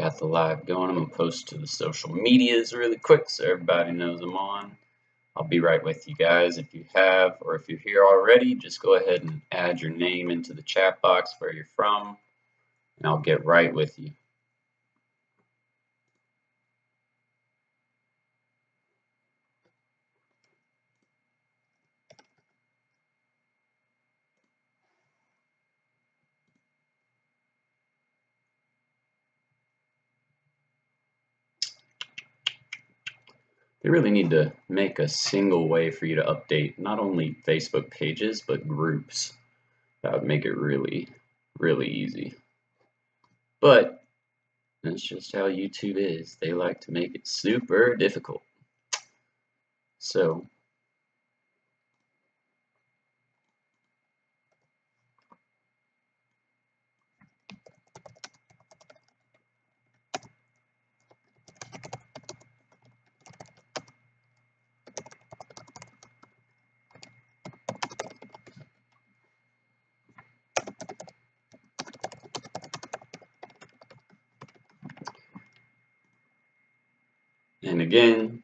Got the live going. I'm going to post to the social medias really quick so everybody knows I'm on. I'll be right with you guys. If you have, or if you're here already, just go ahead and add your name into the chat box where you're from, and I'll get right with you. They really need to make a single way for you to update not only Facebook pages, but groups. That would make it really, really easy. But that's just how YouTube is. They like to make it super difficult. So, and again,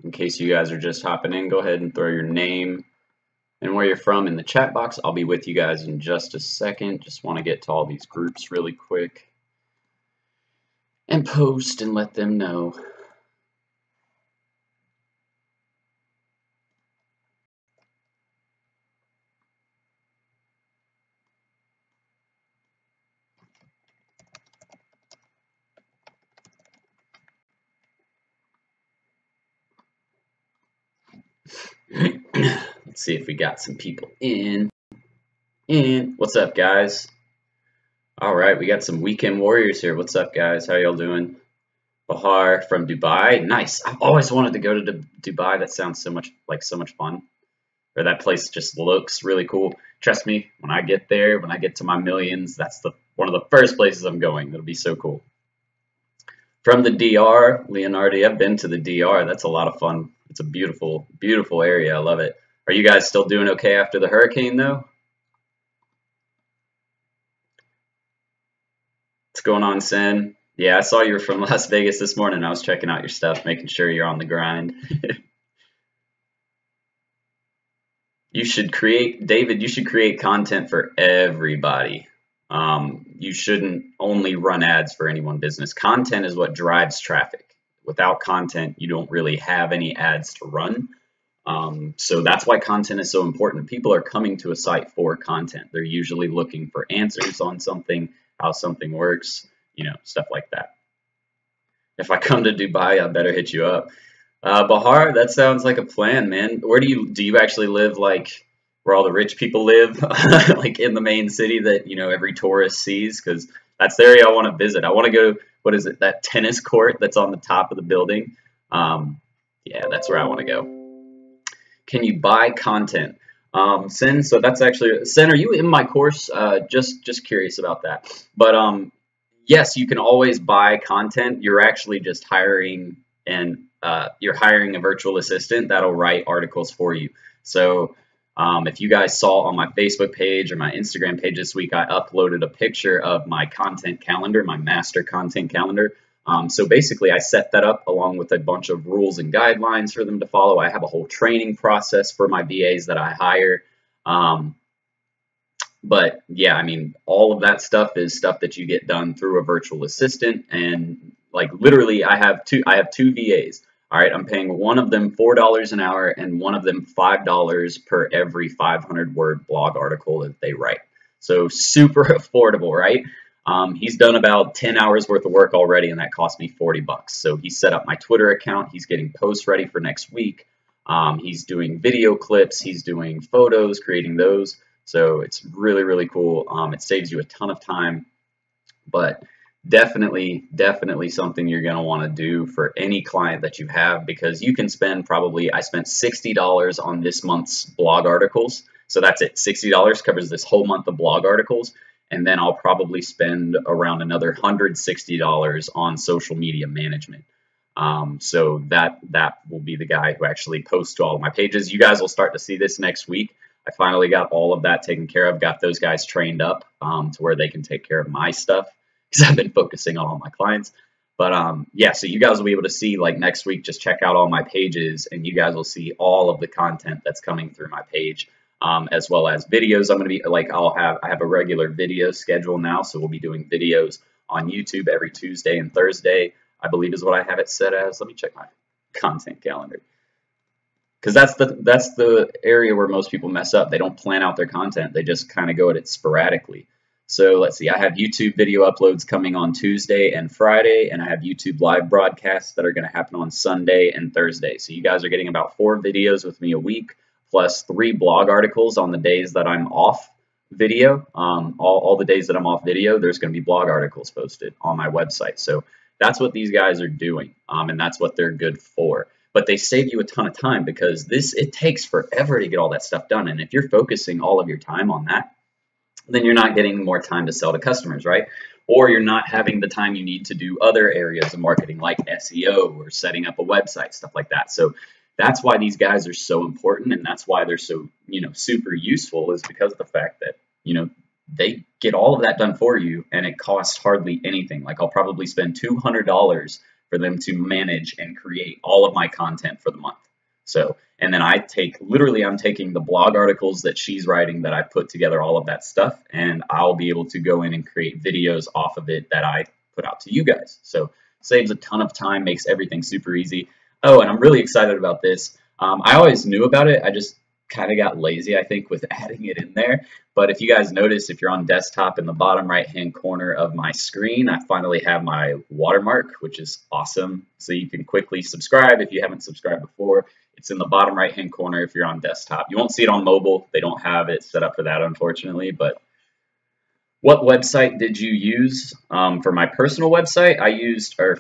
in case you guys are just hopping in, go ahead and throw your name and where you're from in the chat box. I'll be with you guys in just a second. Just want to get to all these groups really quick and post and let them know. Let's see if we got some people in. What's up, guys? All right, we got some weekend warriors here. What's up, guys? How y'all doing? Bahar from Dubai. Nice. I've always wanted to go to Dubai. That sounds so much fun. Or that place just looks really cool. Trust me, when I get there, when I get to my millions, that's one of the first places I'm going. It'll be so cool. From the DR, Leonardo, I've been to the DR. That's a lot of fun. It's a beautiful, beautiful area. I love it. Are you guys still doing okay after the hurricane, though? What's going on, Sen? Yeah, I saw you were from Las Vegas this morning. I was checking out your stuff, making sure you're on the grind. You should create, David, you should create content for everybody. You shouldn't only run ads for any one business. Content is what drives traffic. Without content, you don't really have any ads to run. So that's why content is so important. People are coming to a site for content. They're usually looking for answers on something, how something works, stuff like that. If I come to Dubai, I better hit you up. Bahar, that sounds like a plan, man. Where do you actually live, like where all the rich people live, like in the main city that, every tourist sees? Because that's the area I want to visit. I want to go, what is it, that tennis court that's on the top of the building? Yeah, that's where I want to go. Can you buy content? Sen, so that's actually, Sen, are you in my course? Just curious about that. But yes, you can always buy content. You're actually just hiring you're hiring a virtual assistant that'll write articles for you. So if you guys saw on my Facebook page or my Instagram page this week, I uploaded a picture of my content calendar, my master content calendar. So basically, I set that up along with a bunch of rules and guidelines for them to follow. I have a whole training process for my VAs that I hire. But yeah, I mean, all of that stuff is stuff that you get done through a virtual assistant. And like literally, I have two VAs. All right, I'm paying one of them $4 an hour and one of them $5 per every 500-word blog article that they write. So super affordable, right? He's done about 10 hours worth of work already, and that cost me 40 bucks. So he set up my Twitter account. He's getting posts ready for next week. He's doing video clips. He's doing photos, creating those. So it's really, really cool. It saves you a ton of time, but definitely something you're going to want to do for any client that you have, because you can spend I spent $60 on this month's blog articles. So that's it. $60 covers this whole month of blog articles. And then I'll probably spend around another $160 on social media management. So that will be the guy who actually posts to all of my pages. You guys will start to see this next week. I finally got all of that taken care of, got those guys trained up to where they can take care of my stuff, because I've been focusing on all my clients. But yeah, so you guys will be able to see, like, next week, just check out all my pages and you guys will see all of the content that's coming through my page, as well as videos. I'm going to be like, I have a regular video schedule now. So we'll be doing videos on YouTube every Tuesday and Thursday, I believe is what I have it set as. Let me check my content calendar, because that's the area where most people mess up. They don't plan out their content. They just kind of go at it sporadically. So let's see, I have YouTube video uploads coming on Tuesday and Friday, and I have YouTube live broadcasts that are going to happen on Sunday and Thursday. So you guys are getting about 4 videos with me a week, plus 3 blog articles on the days that I'm off video. All the days that I'm off video, there's going to be blog articles posted on my website. So that's what these guys are doing, and that's what they're good for. But they save you a ton of time, because it takes forever to get all that stuff done. And if you're focusing all of your time on that, then you're not getting more time to sell to customers, right? Or you're not having the time you need to do other areas of marketing like SEO or setting up a website, stuff like that. So that's why these guys are so important, and that's why they're so, super useful, is because of the fact that, they get all of that done for you, and it costs hardly anything. Like, I'll probably spend $200 for them to manage and create all of my content for the month. So, and then I'm taking the blog articles that she's writing, that I put together all of that stuff, and I'll be able to go in and create videos off of it that I put out to you guys. So saves a ton of time, makes everything super easy. Oh, and I'm really excited about this. I always knew about it. I just kind of got lazy, I think, with adding it in there. But if you guys notice, if you're on desktop, in the bottom right-hand corner of my screen, I finally have my watermark, which is awesome. So you can quickly subscribe if you haven't subscribed before. It's in the bottom right-hand corner if you're on desktop. You won't see it on mobile. They don't have it set up for that, unfortunately. But what website did you use? For my personal website,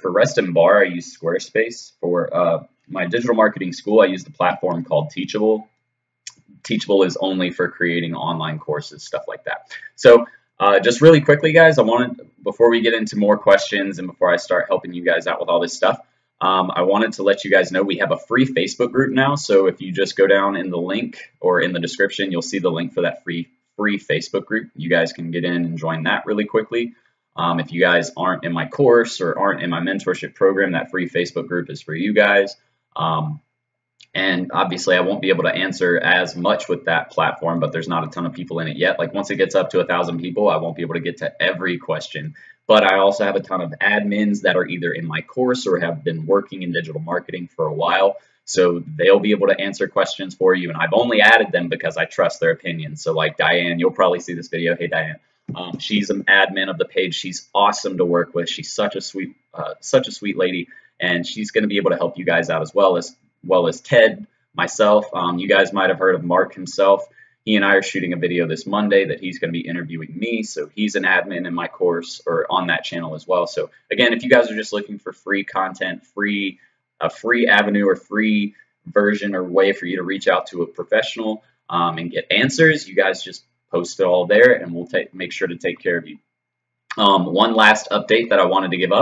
for Rest and Bar, I used Squarespace. For my digital marketing school, I used the platform called Teachable. Teachable is only for creating online courses, stuff like that. So just really quickly, guys, before we get into more questions and before I start helping you guys out with all this stuff, I wanted to let you guys know we have a free Facebook group now. So if you just go down in the link or in the description, you'll see the link for that free Facebook group. You guys can get in and join that really quickly. If you guys aren't in my course or aren't in my mentorship program, that free Facebook group is for you guys. And obviously I won't be able to answer as much with that platform, but there's not a ton of people in it yet. Like, once it gets up to 1,000 people, I won't be able to get to every question. But I also have a ton of admins that are either in my course or have been working in digital marketing for a while. So they'll be able to answer questions for you. And I've only added them because I trust their opinion. So like Diane, you'll probably see this video. Hey, Diane. She's an admin of the page. She's awesome to work with. She's such a sweet lady. And she's going to be able to help you guys out as well as Ted, myself. You guys might have heard of Mark himself. He and I are shooting a video this Monday that he's going to be interviewing me. So he's an admin in my course or on that channel as well. So again, if you guys are just looking for free content, a free avenue or free version or way for you to reach out to a professional and get answers, you guys just post it all there, and we'll make sure to take care of you. One last update that I wanted to give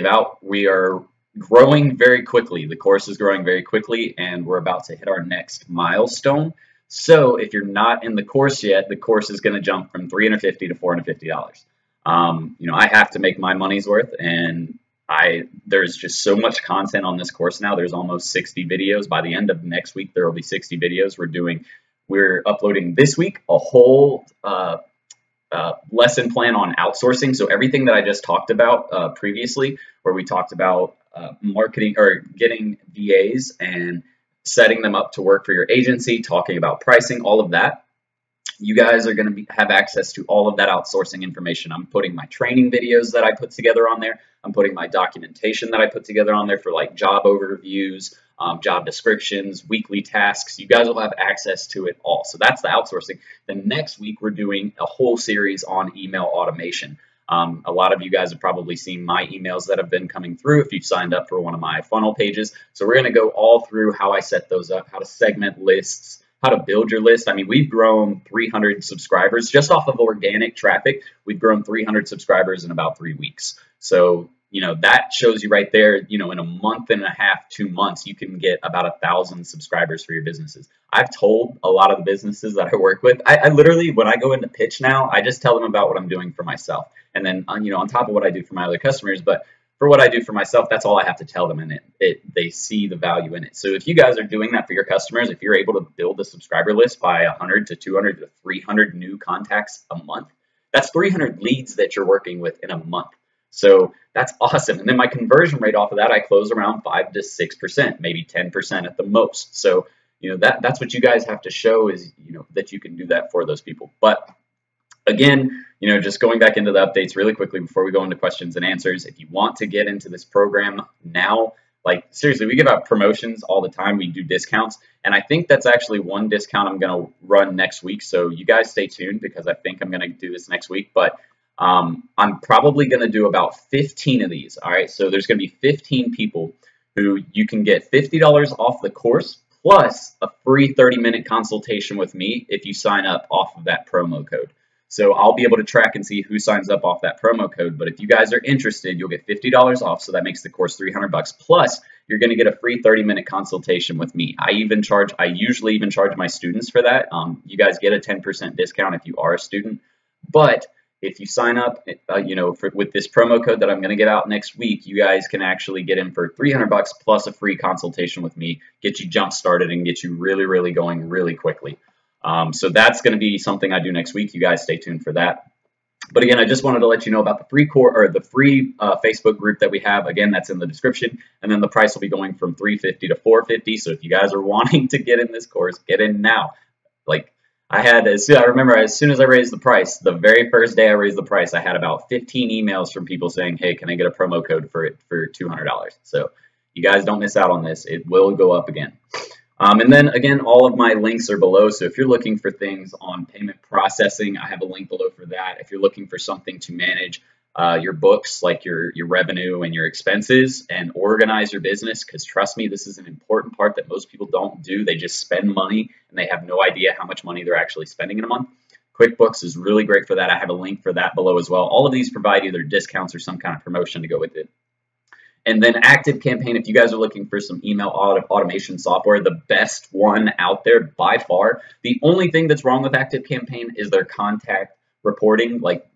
out. We are growing very quickly. The course is growing very quickly, and we're about to hit our next milestone. So if you're not in the course yet, the course is going to jump from $350 to $450. I have to make my money's worth, and there's just so much content on this course now. There's almost 60 videos. By the end of next week, there will be 60 videos. We're uploading this week a whole lesson plan on outsourcing. So everything that I just talked about previously, where we talked about marketing or getting VAs and setting them up to work for your agency, talking about pricing, all of that, you guys are going to have access to all of that outsourcing information. I'm putting my training videos that I put together on there. I'm putting my documentation that I put together on there for like job overviews, job descriptions, weekly tasks. You guys will have access to it all. So that's the outsourcing. Then next week, we're doing a whole series on email automation. A lot of you guys have probably seen my emails that have been coming through if you've signed up for one of my funnel pages. So we're going to go all through how I set those up, how to segment lists, how to build your list. I mean, we've grown 300 subscribers just off of organic traffic. We've grown 300 subscribers in about 3 weeks. So, that shows you right there, in a month and a half, 2 months, you can get about 1,000 subscribers for your businesses. I've told a lot of the businesses that I work with, I literally, when I go into pitch now, I just tell them about what I'm doing for myself. And then, on top of what I do for my other customers. But for what I do for myself, that's all I have to tell them, and they see the value in it. So if you guys are doing that for your customers, if you're able to build a subscriber list by 100 to 200 to 300 new contacts a month, that's 300 leads that you're working with in a month. So that's awesome. And then my conversion rate off of that, I close around 5 to 6%, maybe 10% at the most. So, that's what you guys have to show is, that you can do that for those people. But again, just going back into the updates really quickly before we go into questions and answers, if you want to get into this program now, like seriously, we give out promotions all the time. We do discounts. And I think that's actually one discount I'm going to run next week. So you guys stay tuned because I think I'm going to do this next week. But I'm probably going to do about 15 of these. All right. So there's going to be 15 people who you can get $50 off the course plus a free 30-minute consultation with me if you sign up off of that promo code. So I'll be able to track and see who signs up off that promo code. But if you guys are interested, you'll get $50 off. So that makes the course $300 plus you're going to get a free 30-minute consultation with me. I usually even charge my students for that. You guys get a 10% discount if you are a student. But if you sign up, with this promo code that I'm going to get out next week, you guys can actually get in for $300 plus a free consultation with me, get you jump started and get you really, really going really quickly. So that's going to be something I do next week. You guys stay tuned for that. But again, I just wanted to let you know about the free Facebook group that we have. Again, that's in the description. And then the price will be going from $350 to $450. So if you guys are wanting to get in this course, get in now. Like I remember as soon as I raised the price, the very first day I raised the price, I had about 15 emails from people saying, hey, can I get a promo code for $200? So you guys don't miss out on this. It will go up again. And then again, all of my links are below. So if you're looking for things on payment processing, I have a link below for that. If you're looking for something to manage your books, like your revenue and your expenses, and organize your business, because trust me, this is an important part that most people don't do. They just spend money and they have no idea how much money they're actually spending in a month. QuickBooks is really great for that. I have a link for that below as well. All of these provide either discounts or some kind of promotion to go with it. And then ActiveCampaign, if you guys are looking for some email automation software, the best one out there by far. The only thing that's wrong with ActiveCampaign is their contact reporting. Like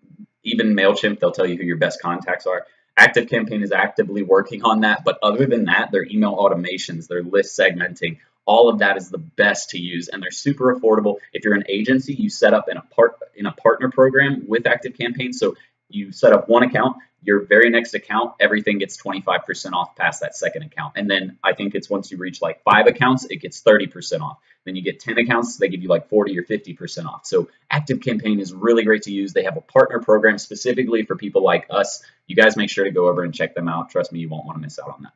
even MailChimp, they'll tell you who your best contacts are. ActiveCampaign is actively working on that. But other than that, their email automations, their list segmenting, all of that is the best to use. And they're super affordable. If you're an agency, you set up in a partner program with ActiveCampaign. So you set up one account, your very next account, everything gets 25% off past that second account. And then I think it's once you reach like 5 accounts, it gets 30% off. Then you get 10 accounts, they give you like 40 or 50% off. So ActiveCampaign is really great to use. They have a partner program specifically for people like us. You guys make sure to go over and check them out. Trust me, you won't want to miss out on that.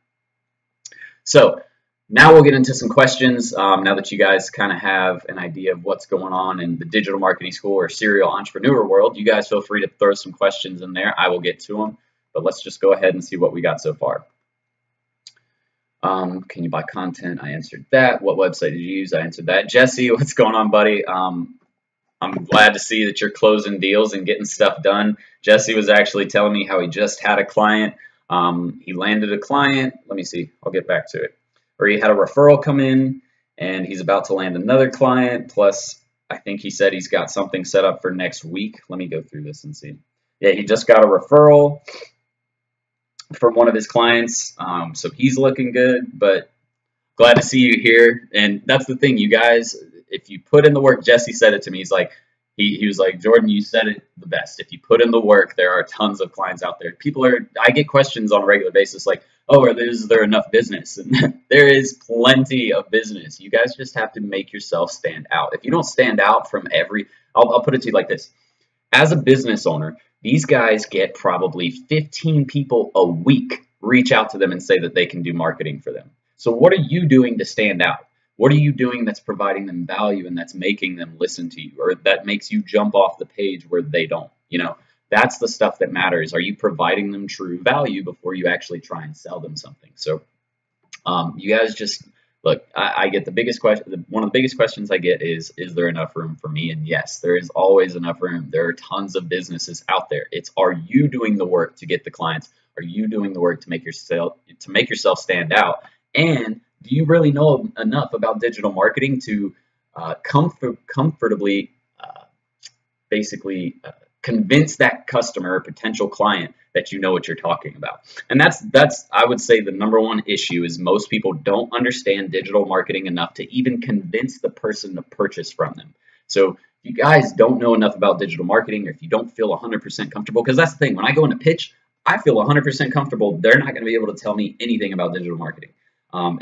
So now we'll get into some questions. Now that you guys kind of have an idea of what's going on in the digital marketing school or serial entrepreneur world, you guys feel free to throw some questions in there. I will get to them, but let's just go ahead and see what we got so far. Can you buy content? I answered that. What website did you use? I answered that. Jesse, what's going on, buddy? I'm glad to see that you're closing deals and getting stuff done. Jesse was actually telling me how he just had a client. He landed a client. Let me see. I'll get back to it. Or he had a referral come in and he's about to land another client. Plus, I think he said he's got something set up for next week. Let me go through this and see. Yeah, he just got a referral from one of his clients. So he's looking good, but glad to see you here. And that's the thing, you guys, if you put in the work, Jesse said it to me. He's like, he was like, Jordan, you said it the best. If you put in the work, there are tons of clients out there. I get questions on a regular basis like, oh, is there enough business? And there is plenty of business. You guys just have to make yourself stand out. If you don't stand out from I'll put it to you like this. As a business owner, these guys get probably 15 people a week reach out to them and say that they can do marketing for them. So what are you doing to stand out? What are you doing that's providing them value and that's making them listen to you, or that makes you jump off the page where they don't? That's the stuff that matters. Are you providing them true value before you actually try and sell them something? So you guys just look, I get the biggest question. One of the biggest questions I get is there enough room for me? And yes, there is always enough room. There are tons of businesses out there. It's, are you doing the work to get the clients? Are you doing the work to make yourself stand out? And do you really know enough about digital marketing to comfortably convince that customer or potential client that you know what you're talking about. And that's I would say the number one issue is most people don't understand digital marketing enough to even convince the person to purchase from them. So if you guys don't know enough about digital marketing, or if you don't feel 100% comfortable, because that's the thing, when I go into pitch, I feel 100% comfortable. They're not going to be able to tell me anything about digital marketing,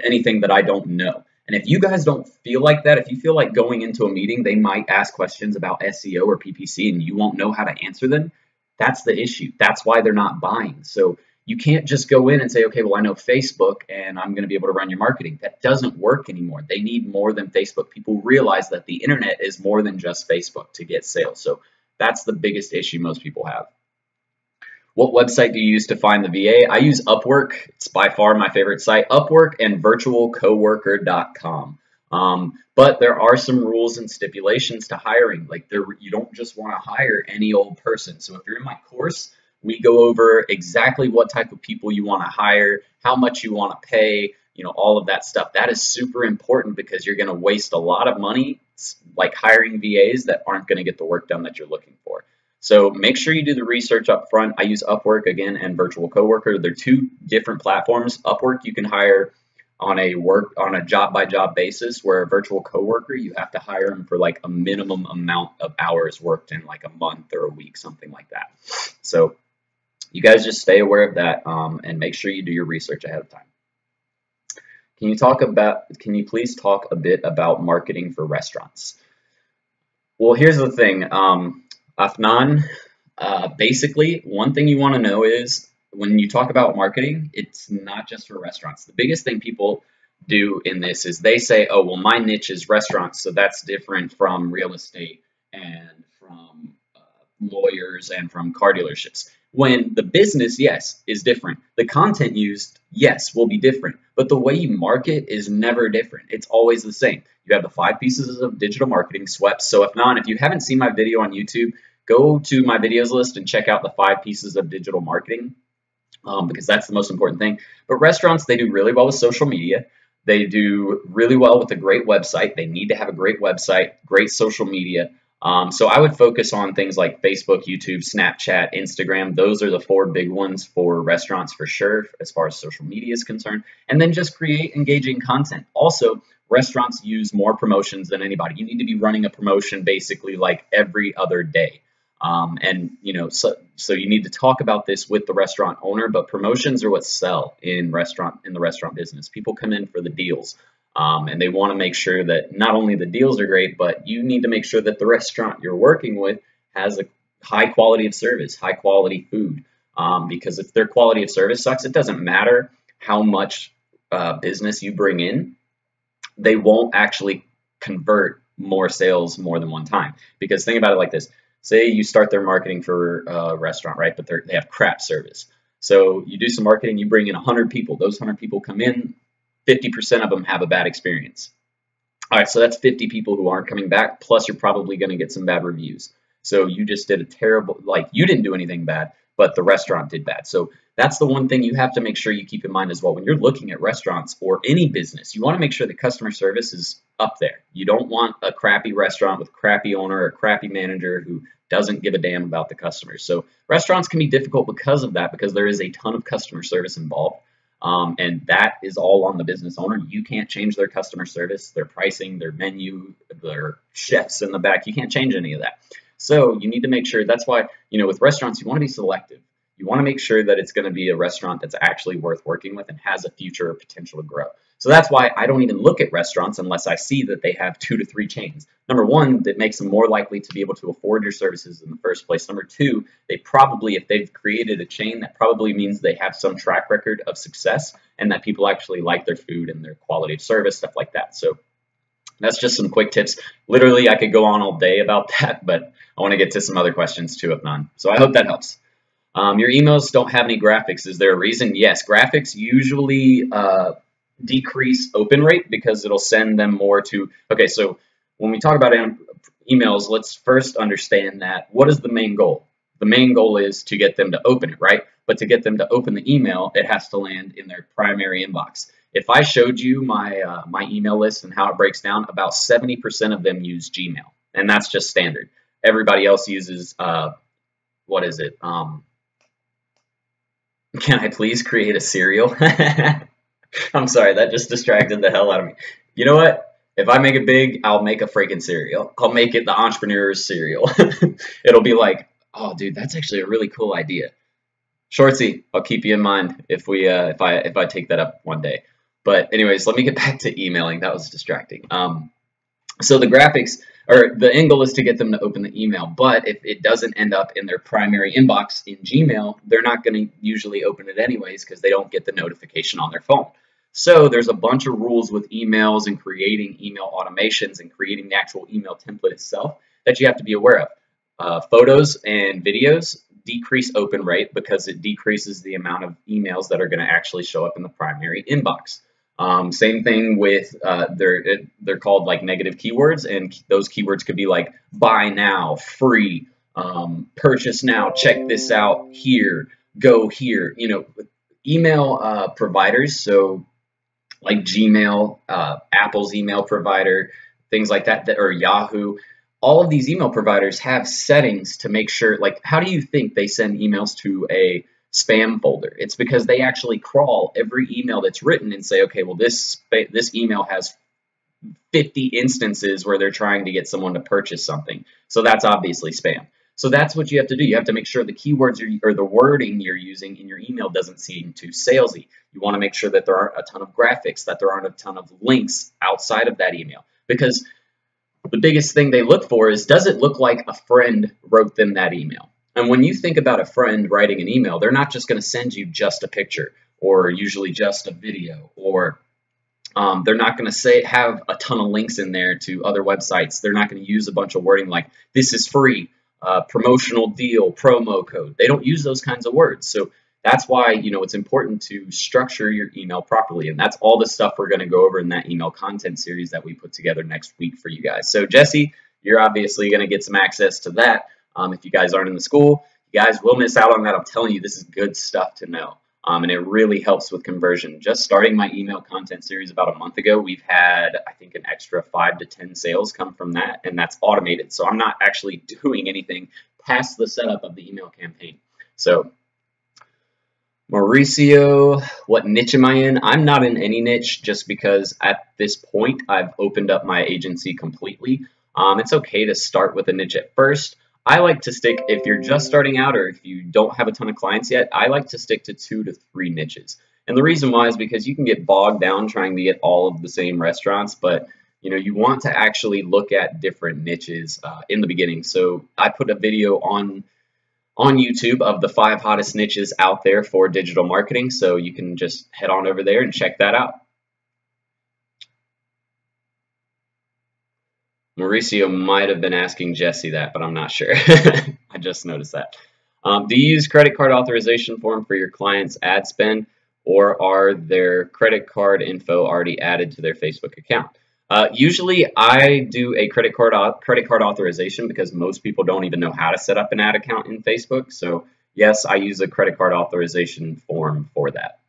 anything that I don't know. And if you guys don't feel like that, if you feel like going into a meeting, they might ask questions about SEO or PPC and you won't know how to answer them, that's the issue. That's why they're not buying. So you can't just go in and say, okay, well, I know Facebook and I'm going to be able to run your marketing. That doesn't work anymore. They need more than Facebook. People realize that the internet is more than just Facebook to get sales. So that's the biggest issue most people have. What website do you use to find the VA? I use Upwork. It's by far my favorite site. Upwork and virtualcoworker.com. But there are some rules and stipulations to hiring. Like you don't just want to hire any old person. So if you're in my course, we go over exactly what type of people you want to hire, how much you want to pay, all of that stuff. That is super important because you're going to waste a lot of money like hiring VAs that aren't going to get the work done that you're looking for. So make sure you do the research up front. I use Upwork again and Virtual Coworker. They're two different platforms. Upwork you can hire on a job by job basis, where a Virtual Coworker you have to hire them for like a minimum amount of hours worked in like a month or a week, something like that. So you guys just stay aware of that and make sure you do your research ahead of time. Can you please talk a bit about marketing for restaurants? Well, here's the thing. Afnan, basically, one thing you want to know is when you talk about marketing, it's not just for restaurants. The biggest thing people do in this is they say, oh, well, my niche is restaurants, so that's different from real estate and from lawyers and from car dealerships. When the business, yes, is different. The content used, yes, will be different. But the way you market is never different. It's always the same. You have the 5 pieces of digital marketing swept. So if you haven't seen my video on YouTube, go to my videos list and check out the 5 pieces of digital marketing because that's the most important thing. But restaurants, they do really well with social media. They do really well with a great website. They need to have a great website, great social media. So I would focus on things like Facebook, YouTube, Snapchat, Instagram. Those are the 4 big ones for restaurants for sure, as far as social media is concerned. And then just create engaging content. Also, restaurants use more promotions than anybody. You need to be running a promotion basically like every other day. So you need to talk about this with the restaurant owner, but promotions are what sell in the restaurant business. People come in for the deals. And they want to make sure that not only the deals are great, but you need to make sure that the restaurant you're working with has a high quality of service, high quality food. Because if their quality of service sucks, it doesn't matter how much business you bring in, they won't actually convert more sales more than one time. Because think about it like this. Say you start their marketing for a restaurant, right? But they have crap service. So you do some marketing, you bring in 100 people. Those 100 people come in, 50% of them have a bad experience. All right, so that's 50 people who aren't coming back, plus you're probably going to get some bad reviews. So you just did a terrible, you didn't do anything bad, but the restaurant did bad. So that's the one thing you have to make sure you keep in mind as well. When you're looking at restaurants or any business, you want to make sure the customer service is up there. You don't want a crappy restaurant with crappy owner or crappy manager who doesn't give a damn about the customers. So restaurants can be difficult because of that, because there is a ton of customer service involved. And that is all on the business owner. You can't change their customer service, their pricing, their menu, their chefs in the back. You can't change any of that. So you need to make sure. That's why, with restaurants, you want to be selective. You want to make sure that it's going to be a restaurant that's actually worth working with and has a future or potential to grow. So that's why I don't even look at restaurants unless I see that they have 2 to 3 chains. Number one, that makes them more likely to be able to afford your services in the first place. Number two, they probably, if they've created a chain, that probably means they have some track record of success and that people actually like their food and their quality of service, stuff like that. So that's just some quick tips. Literally, I could go on all day about that, but I want to get to some other questions too, if none. So I hope that helps. Your emails don't have any graphics. Is there a reason? Yes, graphics usually decrease open rate because it'll send them more to, okay, so when we talk about emails, let's first understand that what is the main goal? The main goal is to get them to open it, right? But to get them to open the email, it has to land in their primary inbox. If I showed you my my email list and how it breaks down, about 70% of them use Gmail, and that's just standard. Everybody else uses, what is it? Can I please create a cereal? I'm sorry, that just distracted the hell out of me. You know what? If I make it big, I'll make a freaking cereal. I'll make it the entrepreneur's cereal. It'll be like, oh, dude, that's actually a really cool idea. Shortsy, I'll keep you in mind if I take that up one day. But anyways, let me get back to emailing. That was distracting. So the graphics or the end goal is to get them to open the email. But if it doesn't end up in their primary inbox in Gmail, they're not going to usually open it anyways because they don't get the notification on their phone. So there's a bunch of rules with emails and creating email automations and creating the actual email template itself that you have to be aware of. Photos and videos decrease open rate because it decreases the amount of emails that are going to actually show up in the primary inbox. Same thing with they're called like negative keywords, and those keywords could be like buy now, free, purchase now, check this out here, go here. You know, email providers, so like Gmail, Apple's email provider, things like that, or Yahoo. All of these email providers have settings to make sure, like, how do you think they send emails to a spam folder? It's because they actually crawl every email that's written and say, okay, well, this email has 50 instances where they're trying to get someone to purchase something. So that's obviously spam. So that's what you have to do. You have to make sure the keywords or the wording you're using in your email doesn't seem too salesy. You want to make sure that there aren't a ton of graphics, that there aren't a ton of links outside of that email. Because the biggest thing they look for is, does it look like a friend wrote them that email? And when you think about a friend writing an email, they're not just going to send you just a picture or usually just a video, or they're not going to have a ton of links in there to other websites. They're not going to use a bunch of wording like this is free, promotional deal, promo code. They don't use those kinds of words. So that's why, you know, it's important to structure your email properly. And that's all the stuff we're going to go over in that email content series that we put together next week for you guys. So Jesse, you're obviously going to get some access to that. If you guys aren't in the school, you guys will miss out on that. I'm telling you, this is good stuff to know. And it really helps with conversion. Just starting my email content series about a month ago, we've had, I think, an extra 5 to 10 sales come from that, and that's automated. So I'm not actually doing anything past the setup of the email campaign. So Mauricio, what niche am I in? I'm not in any niche just because at this point I've opened up my agency completely. It's okay to start with a niche at first. I like to stick, if you're just starting out or if you don't have a ton of clients yet, I like to stick to 2 to 3 niches. And the reason why is because you can get bogged down trying to get all of the same restaurants, but you know, you want to actually look at different niches in the beginning. So I put a video on YouTube of the 5 hottest niches out there for digital marketing. So you can just head on over there and check that out. Mauricio might have been asking Jesse that, but I'm not sure. I just noticed that. Do you use credit card authorization form for your clients' ad spend, or are their credit card info already added to their Facebook account? Usually I do a credit card authorization because most people don't even know how to set up an ad account in Facebook. So yes, I use a credit card authorization form for that.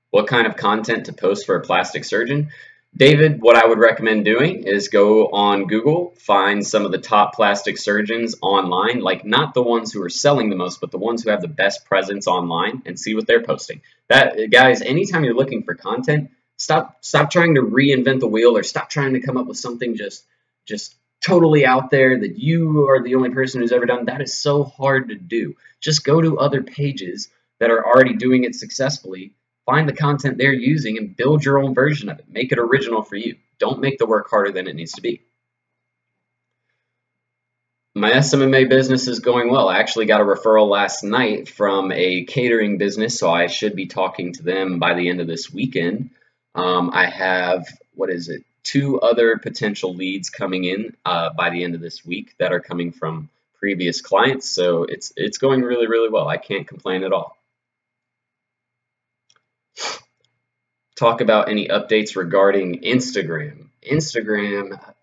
What kind of content to post for a plastic surgeon? David, what I would recommend doing is go on Google, find some of the top plastic surgeons online, like not the ones who are selling the most, but the ones who have the best presence online, and see what they're posting. That, guys, anytime you're looking for content, stop trying to reinvent the wheel, or stop trying to come up with something just totally out there that you are the only person who's ever done. That is so hard to do. Just go to other pages that are already doing it successfully. Find the content they're using and build your own version of it. Make it original for you. Don't make the work harder than it needs to be. My SMMA business is going well. I actually got a referral last night from a catering business, so I should be talking to them by the end of this weekend. I have, 2 other potential leads coming in by the end of this week that are coming from previous clients. So it's going really, really well. I can't complain at all. Talk about any updates regarding Instagram.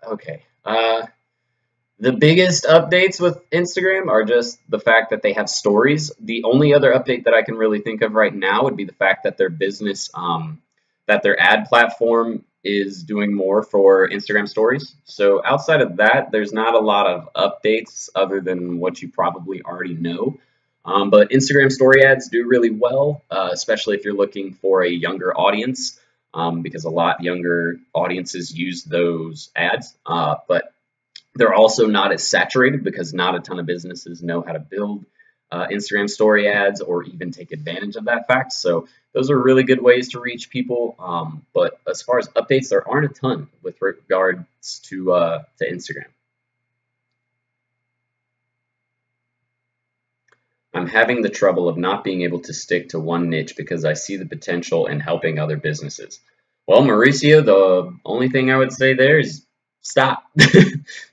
Okay. The biggest updates with Instagram are just the fact that they have stories. The only other update that I can really think of right now would be the fact that their business, that their ad platform is doing more for Instagram stories. So outside of that, there's not a lot of updates other than what you probably already know. But Instagram story ads do really well, especially if you're looking for a younger audience, because a lot younger audiences use those ads. But they're also not as saturated because not a ton of businesses know how to build Instagram story ads or even take advantage of that fact. So those are really good ways to reach people. But as far as updates, there aren't a ton with regards to Instagram. I'm having the trouble of not being able to stick to one niche because I see the potential in helping other businesses. Well, Mauricio, the only thing I would say there is stop.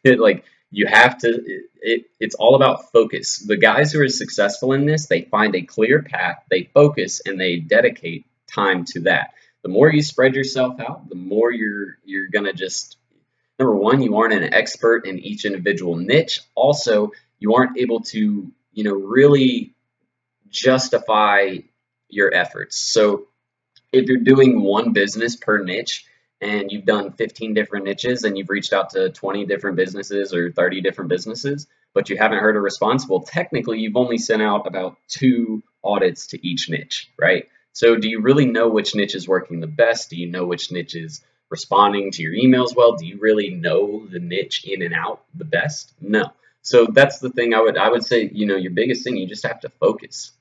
Like you have to. It's all about focus. The guys who are successful in this, they find a clear path, they focus, and they dedicate time to that. The more you spread yourself out, the more you're gonna just number one, you aren't an expert in each individual niche. Also, you aren't able to, really justify your efforts. So if you're doing one business per niche and you've done 15 different niches and you've reached out to 20 different businesses or 30 different businesses, but you haven't heard a response, well, technically you've only sent out about 2 audits to each niche, right? So do you really know which niche is working the best? Do you know which niche is responding to your emails well? Do you really know the niche in and out the best? No. So that's the thing I would say, your biggest thing, you just have to focus.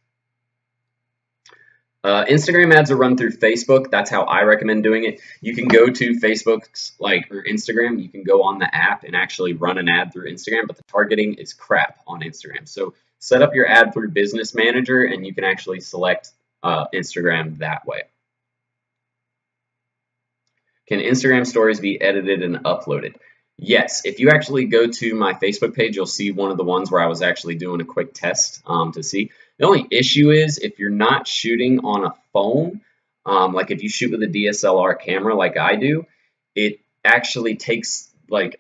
Instagram ads are run through Facebook. That's how I recommend doing it. You can go to Facebook's or Instagram. You can go on the app and actually run an ad through Instagram, but the targeting is crap on Instagram. So set up your ad through Business Manager, and you can actually select Instagram that way. Can Instagram stories be edited and uploaded? Yes, if you actually go to my Facebook page, you'll see one of the ones where I was actually doing a quick test to see. The only issue is if you're not shooting on a phone, like if you shoot with a DSLR camera like I do, it actually takes,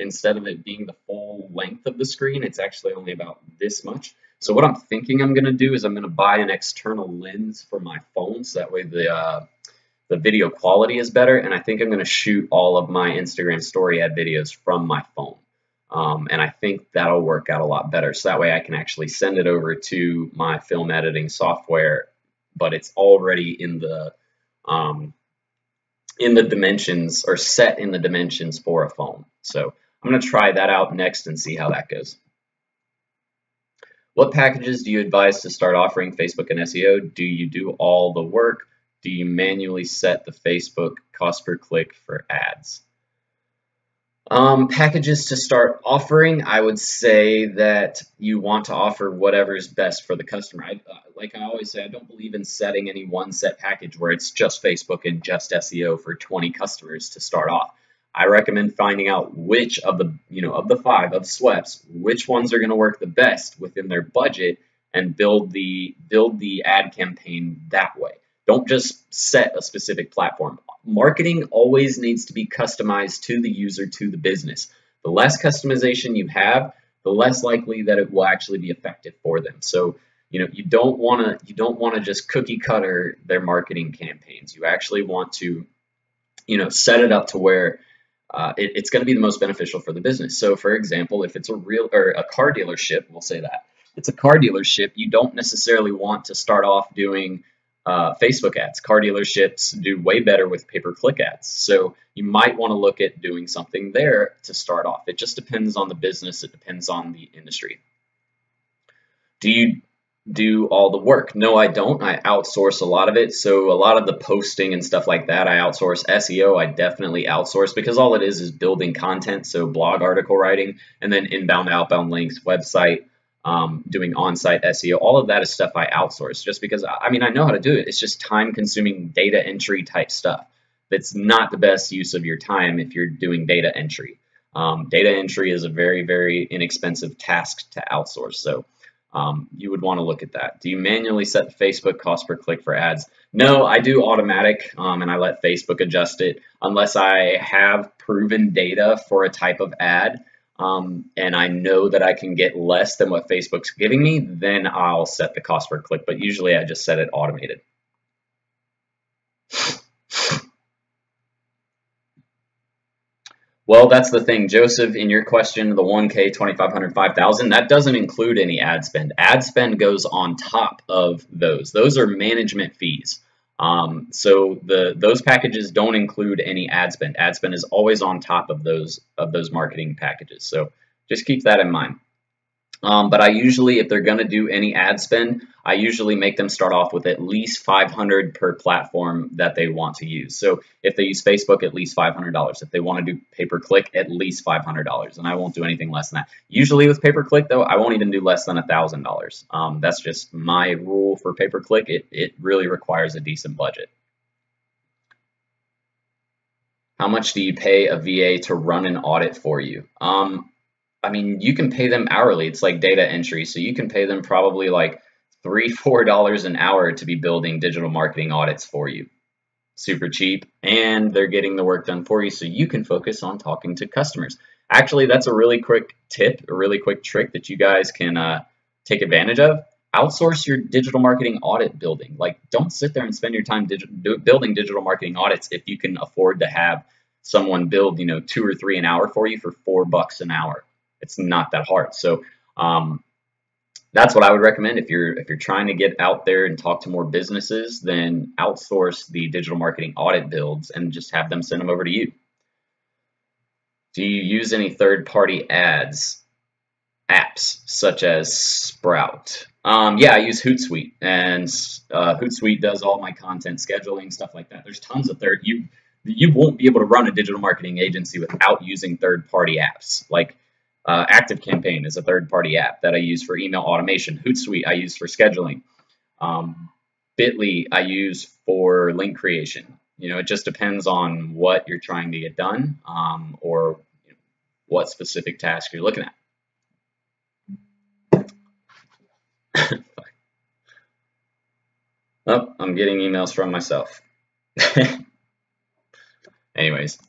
instead of it being the full length of the screen, it's actually only about this much. So what I'm thinking I'm going to do is I'm going to buy an external lens for my phone, so that way the video quality is better, and I think I'm going to shoot all of my Instagram story ad videos from my phone. And I think that'll work out a lot better. So that way I can actually send it over to my film editing software, but it's already in the dimensions, or set in the dimensions for a phone. So I'm going to try that out next and see how that goes. What packages do you advise to start offering Facebook and SEO? Do you do all the work? Do you manually set the Facebook cost per click for ads? Packages to start offering, I would say that you want to offer whatever is best for the customer. Like I always say, I don't believe in setting any one set package where it's just Facebook and just SEO for 20 customers to start off. I recommend finding out which of the, of the 5 of SWEPs, which ones are going to work the best within their budget, and build the ad campaign that way. Don't just set a specific platform. Marketing always needs to be customized to the user, to the business. The less customization you have, the less likely that it will actually be effective for them. So, you don't want to just cookie cutter their marketing campaigns. You actually want to, set it up to where it's going to be the most beneficial for the business. So, for example, if it's a car dealership, we'll say that it's a car dealership, you don't necessarily want to start off doing Facebook ads. Car dealerships do way better with pay-per-click ads. So you might want to look at doing something there to start off. It just depends on the business. It depends on the industry. Do you do all the work? No, I don't. I outsource a lot of it. So a lot of the posting and stuff like that, I outsource. SEO, I definitely outsource, because all it is building content. So blog article writing, and then inbound, outbound links, website, doing on-site SEO, all of that is stuff I outsource, just because, I know how to do it. It's just time-consuming data entry type stuff. That's not the best use of your time if you're doing data entry. Data entry is a very, very inexpensive task to outsource. So you would want to look at that. Do you manually set the Facebook cost per click for ads? No, I do automatic, and I let Facebook adjust it unless I have proven data for a type of ad. And I know that I can get less than what Facebook's giving me, then I'll set the cost per click. But usually I just set it automated. Well, that's the thing, Joseph, in your question, the 1K, 2,500, 5,000, that doesn't include any ad spend. Ad spend goes on top of those. Those are management fees. So those packages don't include any ad spend. Ad spend is always on top of those marketing packages. So just keep that in mind. But I usually, if they're going to do any ad spend, I usually make them start off with at least 500 per platform that they want to use. So if they use Facebook, at least $500. If they want to do pay-per-click, at least $500. And I won't do anything less than that. Usually with pay-per-click, though, I won't even do less than $1,000. That's just my rule for pay-per-click. It really requires a decent budget. How much do you pay a VA to run an audit for you? I mean, you can pay them hourly. It's like data entry. So you can pay them probably like $3, $4 an hour to be building digital marketing audits for you. Super cheap, and they're getting the work done for you so you can focus on talking to customers. Actually, that's a really quick tip, a really quick trick that you guys can take advantage of. Outsource your digital marketing audit building. Like, don't sit there and spend your time building digital marketing audits if you can afford to have someone build, 2 or 3 an hour for you for $4 an hour. It's not that hard. So that's what I would recommend if you're trying to get out there and talk to more businesses. Then outsource the digital marketing audit builds and just have them send them over to you. Do you use any third-party apps such as Sprout? Yeah, I use Hootsuite, and Hootsuite does all my content scheduling, stuff like that. There's tons of you won't be able to run a digital marketing agency without using third-party apps. Like ActiveCampaign is a third-party app that I use for email automation. Hootsuite I use for scheduling. Bitly I use for link creation. It just depends on what you're trying to get done, or what specific task you're looking at. Oh, I'm getting emails from myself. Anyways.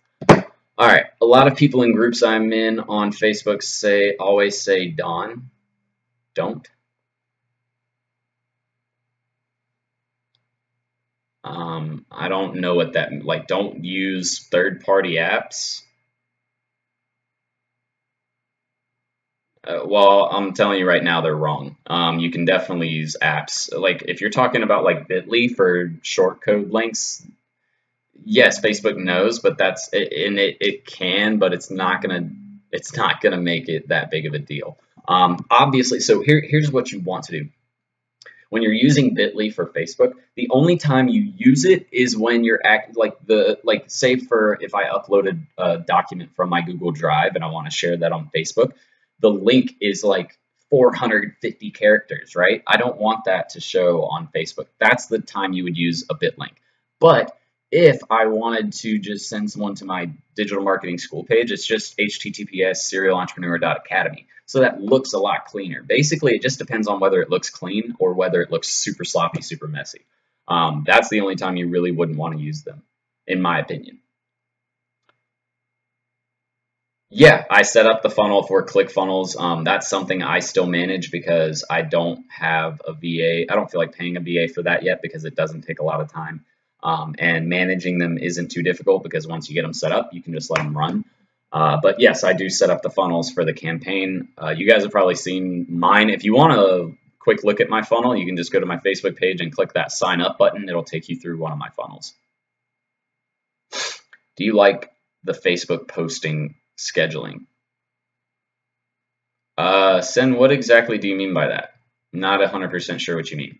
All right, a lot of people in groups I'm in on Facebook always say don't. I don't know what that, like, don't use third-party apps. Well, I'm telling you right now, they're wrong. You can definitely use apps. Like, if you're talking about like Bitly for short code links, yes, Facebook knows, but it can, but it's not gonna make it that big of a deal. Obviously, so here's what you want to do. When you're using Bitly for Facebook, the only time you use it is when you're say for if I uploaded a document from my Google Drive and I want to share that on Facebook, the link is like 450 characters, right? I don't want that to show on Facebook. That's the time you would use a Bitlink. But if I wanted to just send someone to my digital marketing school page, it's just https://serialentrepreneur.academy. So that looks a lot cleaner. Basically, it just depends on whether it looks clean or whether it looks super sloppy, super messy. That's the only time you really wouldn't want to use them, in my opinion. Yeah, I set up the funnel for ClickFunnels. That's something I still manage because I don't have a VA. I don't feel like paying a VA for that yet because it doesn't take a lot of time. And managing them isn't too difficult because once you get them set up, you can just let them run. But yes, I do set up the funnels for the campaign. You guys have probably seen mine. If you want a quick look at my funnel, you can just go to my Facebook page and click that sign up button. It'll take you through one of my funnels. Do you like the Facebook posting scheduling? Sen, what exactly do you mean by that? Not 100% sure what you mean.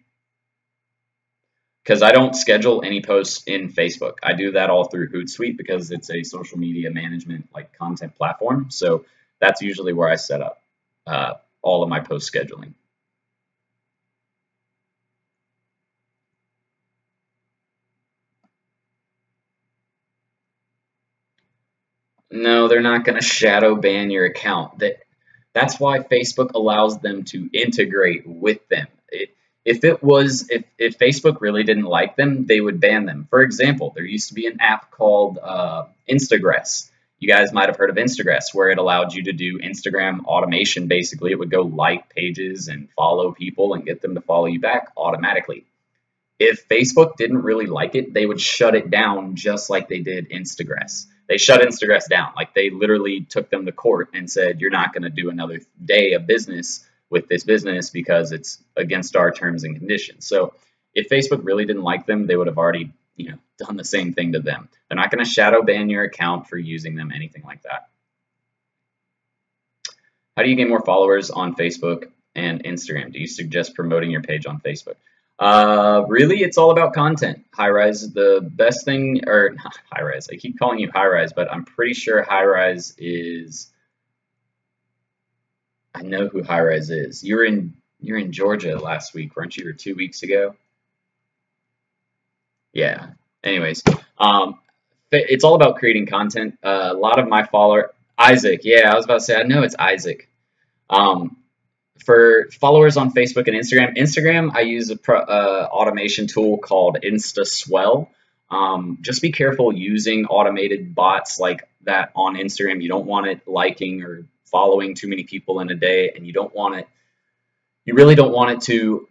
Because I don't schedule any posts in Facebook. I do that all through Hootsuite because it's a social media management content platform. So that's usually where I set up all of my post scheduling. No, they're not going to shadow ban your account. That's why Facebook allows them to integrate with them. If Facebook really didn't like them, they would ban them. For example, there used to be an app called Instagress. You guys might have heard of Instagress, where it allowed you to do Instagram automation. Basically, it would go like pages and follow people and get them to follow you back automatically. If Facebook didn't really like it, they would shut it down just like they did Instagress. they shut Instagram down. Like they literally took them to court and said, you're not going to do another day of business with this business because it's against our terms and conditions. So if Facebook really didn't like them, they would have already, done the same thing to them. They're not going to shadow ban your account for using them, anything like that. How do you gain more followers on Facebook and Instagram? Do you suggest promoting your page on Facebook? Really, it's all about content. High Rise, the best thing, or not High Rise. I keep calling you High Rise, but I'm pretty sure High Rise is. I know who High Rise is. You're in Georgia last week, weren't you, or 2 weeks ago? Yeah. Anyways, it's all about creating content. A lot of my Isaac. Yeah, I was about to say. I know it's Isaac. For followers on Facebook and Instagram, I use a automation tool called InstaSwell. Just be careful using automated bots like that on Instagram. You don't want it liking or following too many people in a day, and you really don't want it to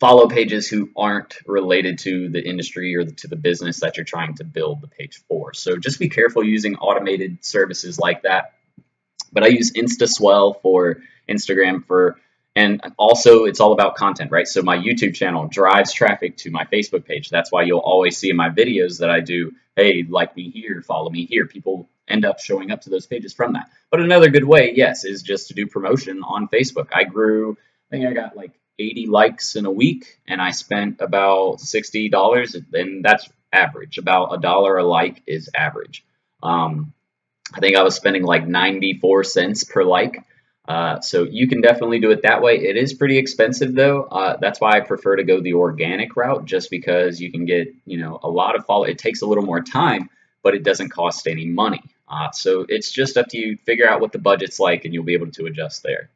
follow pages who aren't related to the industry or to the business that you're trying to build the page for. So just be careful using automated services like that. But I use InstaSwell for Instagram and also it's all about content, right? So my YouTube channel drives traffic to my Facebook page. That's why you'll always see in my videos that I do, hey, like me here, follow me here. People end up showing up to those pages from that. But another good way, yes, is just to do promotion on Facebook. I think I got like 80 likes in a week, and I spent about $60, and that's average. About $1 a like is average. I think I was spending like 94 cents per like. So you can definitely do it that way. It is pretty expensive though. That's why I prefer to go the organic route, just because you can get, a lot of follow. It takes a little more time, but it doesn't cost any money. So it's just up to you. Figure out what the budget's like, and you'll be able to adjust there.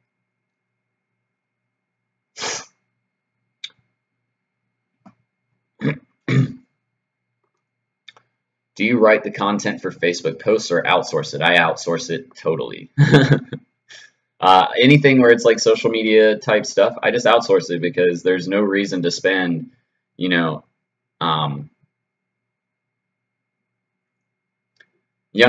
Do you write the content for Facebook posts or outsource it? I outsource it totally. Anything where it's like social media type stuff, I just outsource it because there's no reason to spend, young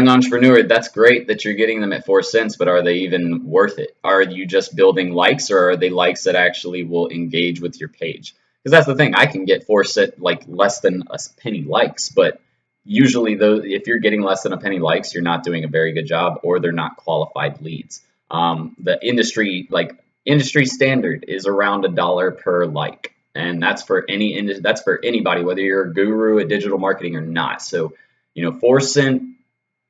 entrepreneur, that's great that you're getting them at 4 cents, but are they even worth it? Are you just building likes, or are they likes that actually will engage with your page? Because that's the thing, I can get 4 cent, like less than a penny likes, but usually if you're getting less than a penny likes, you're not doing a very good job, or they're not qualified leads. The industry standard is around $1 per like, and that's for anybody, whether you're a guru at digital marketing or not. So 4 cent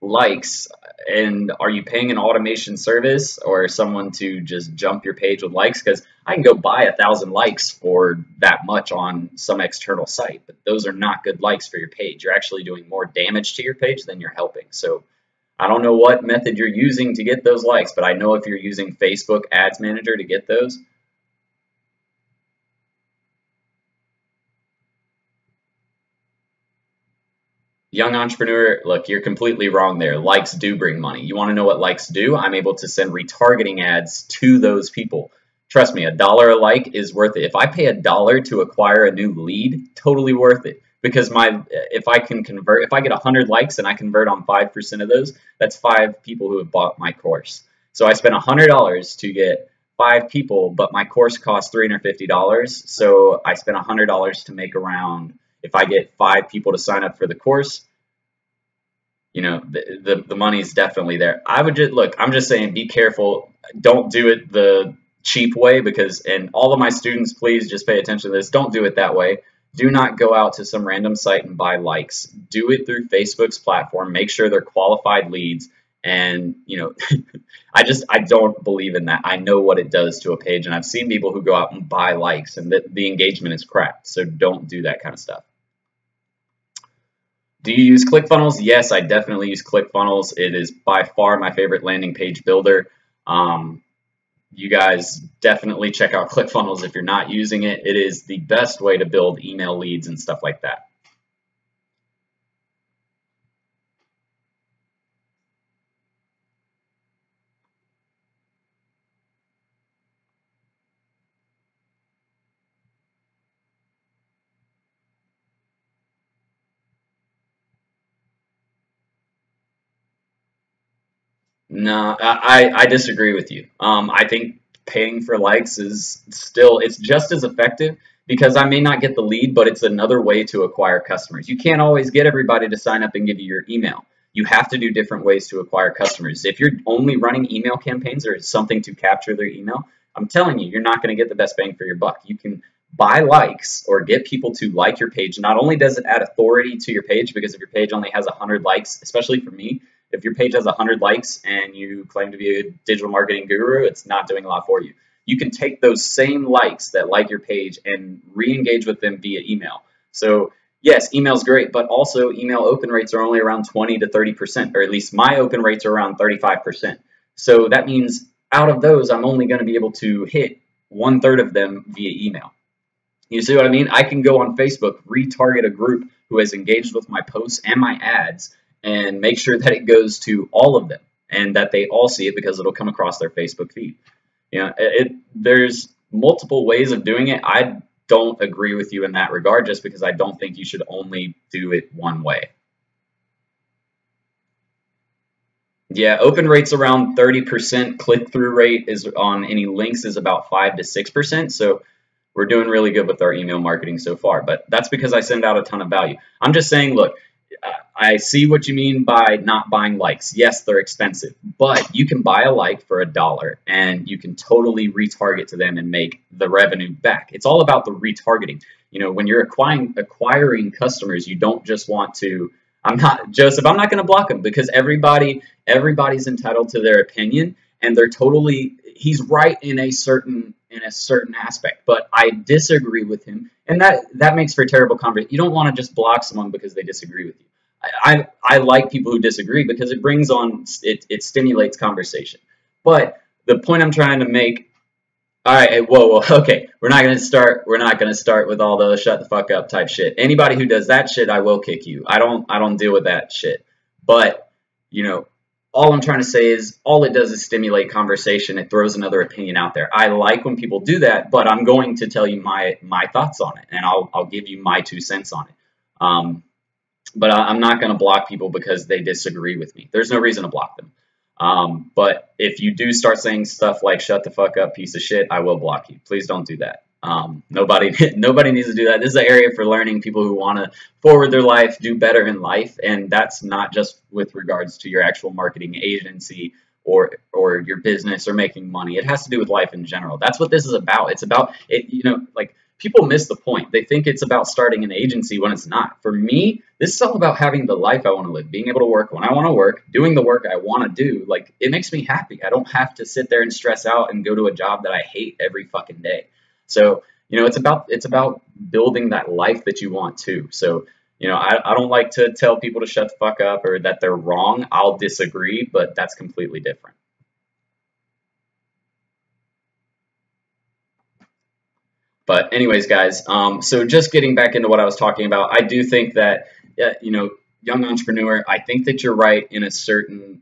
likes, and are you paying an automation service or someone to just jump your page with likes? Because I can go buy 1,000 likes for that much on some external site, but those are not good likes for your page. You're actually doing more damage to your page than you're helping. So I don't know what method you're using to get those likes, but I know if you're using Facebook Ads Manager to get those, young entrepreneur, look, you're completely wrong there. Likes do bring money. You want to know what likes do? I'm able to send retargeting ads to those people. Trust me, $1 a like is worth it. If I pay $1 to acquire a new lead, totally worth it. Because if I get 100 likes and I convert on 5% of those, that's 5 people who have bought my course. So I spent $100 to get 5 people, but my course costs $350. So I spent $100 to make around. If I get 5 people to sign up for the course, the money's definitely there. I'm just saying, be careful. Don't do it the cheap way, and all of my students, please just pay attention to this. Don't do it that way. Do not go out to some random site and buy likes. Do it through Facebook's platform. Make sure they're qualified leads. And, I don't believe in that. I know what it does to a page, and I've seen people who go out and buy likes, and the engagement is crap. So don't do that kind of stuff. Do you use ClickFunnels? Yes, I definitely use ClickFunnels. It is by far my favorite landing page builder. You guys definitely check out ClickFunnels if you're not using it. It is the best way to build email leads and stuff like that. No, I disagree with you. I think paying for likes is still, it's just as effective because I may not get the lead, but it's another way to acquire customers. You can't always get everybody to sign up and give you your email. You have to do different ways to acquire customers. If you're only running email campaigns or something to capture their email, I'm telling you, you're not going to get the best bang for your buck. You can buy likes or get people to like your page. Not only does it add authority to your page, because if your page only has 100 likes, especially for me, if your page has 100 likes and you claim to be a digital marketing guru, it's not doing a lot for you. You can take those same likes that like your page and re-engage with them via email. So yes, email is great, but also email open rates are only around 20 to 30%, or at least my open rates are around 35%. So that means out of those, I'm only going to be able to hit 1/3 of them via email. You see what I mean? I can go on Facebook, retarget a group who has engaged with my posts and my ads, and make sure that it goes to all of them and that they all see it because it'll come across their Facebook feed. There's multiple ways of doing it. I don't agree with you in that regard just because I don't think you should only do it one way. Yeah, open rate's around 30%. Click-through rate is on any links is about 5 to 6%. So we're doing really good with our email marketing so far, but that's because I send out a ton of value. I'm just saying, look, I see what you mean by not buying likes. Yes, they're expensive, but you can buy a like for $1 and you can totally retarget to them and make the revenue back. It's all about the retargeting. When you're acquiring customers, you don't just want to, I'm not going to block them because everybody's entitled to their opinion and he's right in a certain aspect, but I disagree with him, and that makes for a terrible conversation. You don't want to just block someone because they disagree with you. I like people who disagree because it stimulates conversation. But the point I'm trying to make, all right, whoa, okay, we're not gonna start with all the shut the fuck up type shit. Anybody who does that shit, I will kick you. I don't deal with that shit. But all I'm trying to say is all it does is stimulate conversation. It throws another opinion out there. I like when people do that, but I'm going to tell you my thoughts on it, and I'll give you my 2 cents on it. But I'm not going to block people because they disagree with me. There's no reason to block them. But if you do start saying stuff like "shut the fuck up, piece of shit," I will block you. Please don't do that. Nobody needs to do that. This is an area for learning. People who want to forward their life, do better in life, and that's not just with regards to your actual marketing agency or your business or making money. It has to do with life in general. That's what this is about. It's about it. Like people miss the point. They think it's about starting an agency when it's not. For me, this is all about having the life I want to live, being able to work when I want to work, doing the work I want to do. Like it makes me happy. I don't have to sit there and stress out and go to a job that I hate every fucking day. So, it's about building that life that you want too. So, I don't like to tell people to shut the fuck up or that they're wrong. I'll disagree, but that's completely different. But anyways, guys, so just getting back into what I was talking about, I do think that, young entrepreneur, I think that you're right in a certain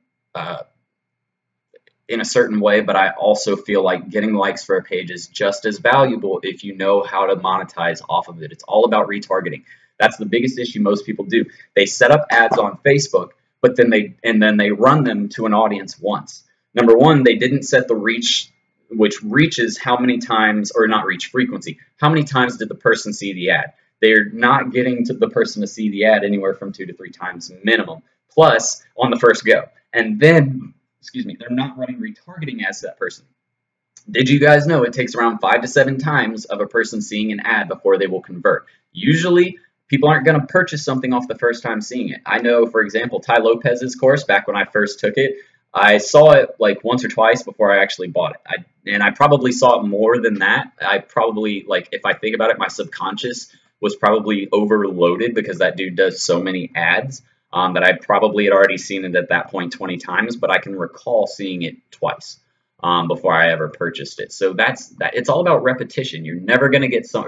way, but I also feel like getting likes for a page is just as valuable if you know how to monetize off of it. It's all about retargeting. That's the biggest issue most people do. They set up ads on Facebook, but then they run them to an audience once. Number one, they didn't set the reach, which reaches how many times, or not reach, frequency. How many times did the person see the ad? They're not getting to the person to see the ad anywhere from 2 to 3 times minimum, plus on the first go. And then, excuse me, they're not running retargeting ads to that person. Did you guys know it takes around 5 to 7 times of a person seeing an ad before they will convert? Usually, people aren't going to purchase something off the first time seeing it. I know, for example, Ty Lopez's course, back when I first took it, I saw it like once or twice before I actually bought it. And I probably saw it more than that. I probably, like, if I think about it, my subconscious was probably overloaded because that dude does so many ads that I probably had already seen it at that point 20 times, but I can recall seeing it twice before I ever purchased it. So that's that. It's all about repetition. You're never going to get some.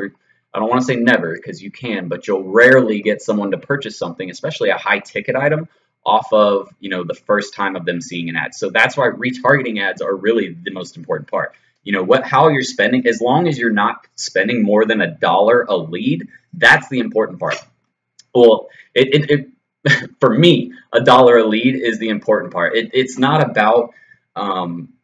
I don't want to say never because you can, but you'll rarely get someone to purchase something, especially a high ticket item, off of the first time of them seeing an ad. So that's why retargeting ads are really the most important part. How you're spending, as long as you're not spending more than $1 a lead, that's the important part. Well, For me, $1 a lead is the important part. It's not about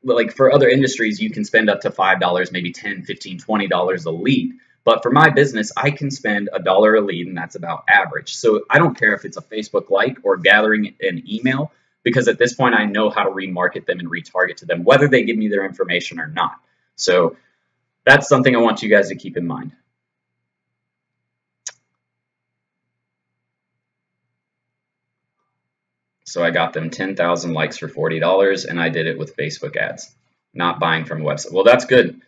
like for other industries, you can spend up to $5, maybe 10, 15, $20 a lead. But for my business, I can spend $1 a lead, and that's about average. So I don't care if it's a Facebook like or gathering an email, because at this point I know how to remarket them and retarget to them, whether they give me their information or not. So that's something I want you guys to keep in mind. So I got them 10,000 likes for $40, and I did it with Facebook ads, not buying from a website. Well, that's good.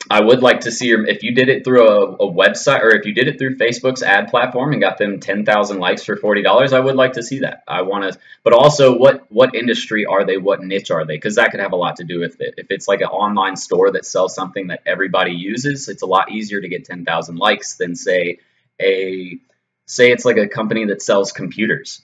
I would like to see if you did it through a website, or if you did it through Facebook's ad platform and got them 10,000 likes for $40. I would like to see that. I want to, but also what industry are they? What niche are they? Because that could have a lot to do with it. If it's like an online store that sells something that everybody uses, it's a lot easier to get 10,000 likes than say it's like a company that sells computers.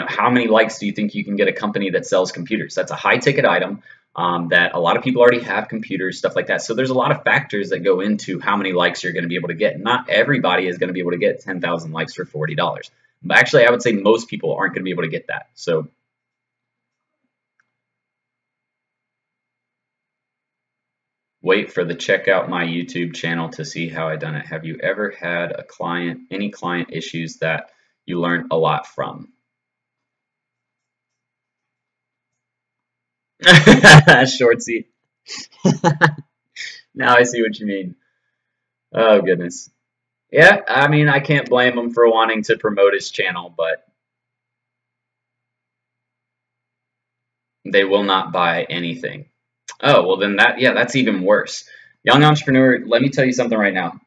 How many likes do you think you can get a company that sells computers? That's a high ticket item that a lot of people already have computers, stuff like that. So there's a lot of factors that go into how many likes you're going to be able to get. Not everybody is going to be able to get 10,000 likes for $40. But actually, I would say most people aren't going to be able to get that. So wait for the check out my YouTube channel to see how I done it. Have you ever had any client issues that you learned a lot from? Shortsy. Now I see what you mean. Oh, goodness. Yeah, I mean, I can't blame him for wanting to promote his channel, but they will not buy anything. Oh, well, then that's even worse. Young entrepreneur, let me tell you something right now.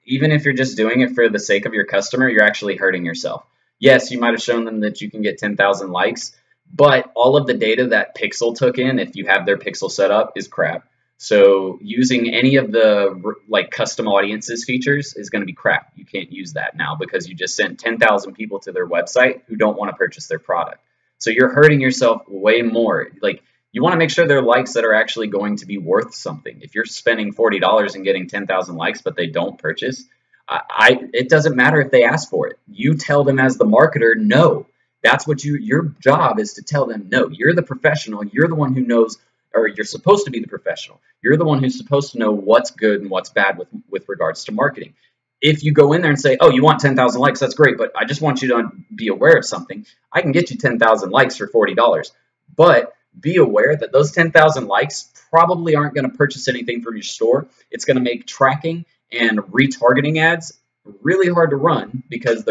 Even if you're just doing it for the sake of your customer, you're actually hurting yourself. Yes, you might have shown them that you can get 10,000 likes, but all of the data that Pixel took in, if you have their Pixel set up, is crap. So using any of the like custom audiences features is going to be crap. You can't use that now because you just sent 10,000 people to their website who don't want to purchase their product. So you're hurting yourself way more. Like, you want to make sure they're likes that are actually going to be worth something. If you're spending $40 and getting 10,000 likes, but they don't purchase, it doesn't matter if they ask for it. You tell them as the marketer, no. That's what your job is, to tell them no. You're the professional. You're the one who knows, or you're supposed to be the professional. You're the one who's supposed to know what's good and what's bad with regards to marketing. If you go in there and say, oh, you want 10,000 likes, that's great, but I just want you to be aware of something. I can get you 10,000 likes for $40, but be aware that those 10,000 likes probably aren't going to purchase anything from your store. It's going to make tracking and retargeting ads really hard to run because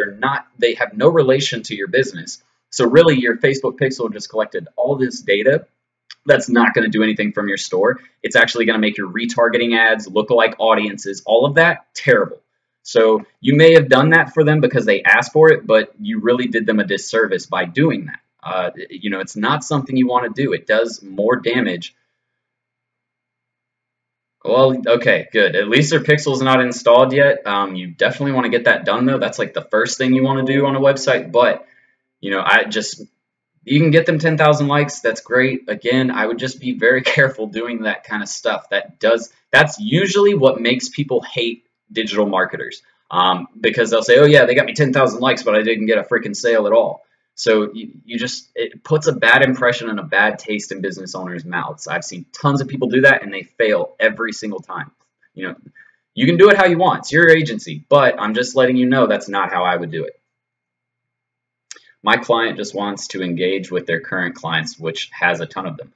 they have no relation to your business. So really, your Facebook pixel just collected all this data that's not going to do anything from your store. It's actually going to make your retargeting ads, lookalike audiences, all of that terrible. So you may have done that for them because they asked for it, but you really did them a disservice by doing that. It's not something you want to do. It does more damage. Well, okay, good. At least their pixel's not installed yet. You definitely want to get that done, though. That's like the first thing you want to do on a website. But, you can get them 10,000 likes. That's great. Again, I would just be very careful doing that kind of stuff. That's usually what makes people hate digital marketers, because they'll say, oh yeah, they got me 10,000 likes, but I didn't get a freaking sale at all. So it puts a bad impression and a bad taste in business owners' mouths. I've seen tons of people do that and they fail every single time. You can do it how you want. It's your agency, but I'm just letting you know that's not how I would do it. My client just wants to engage with their current clients, which has a ton of them.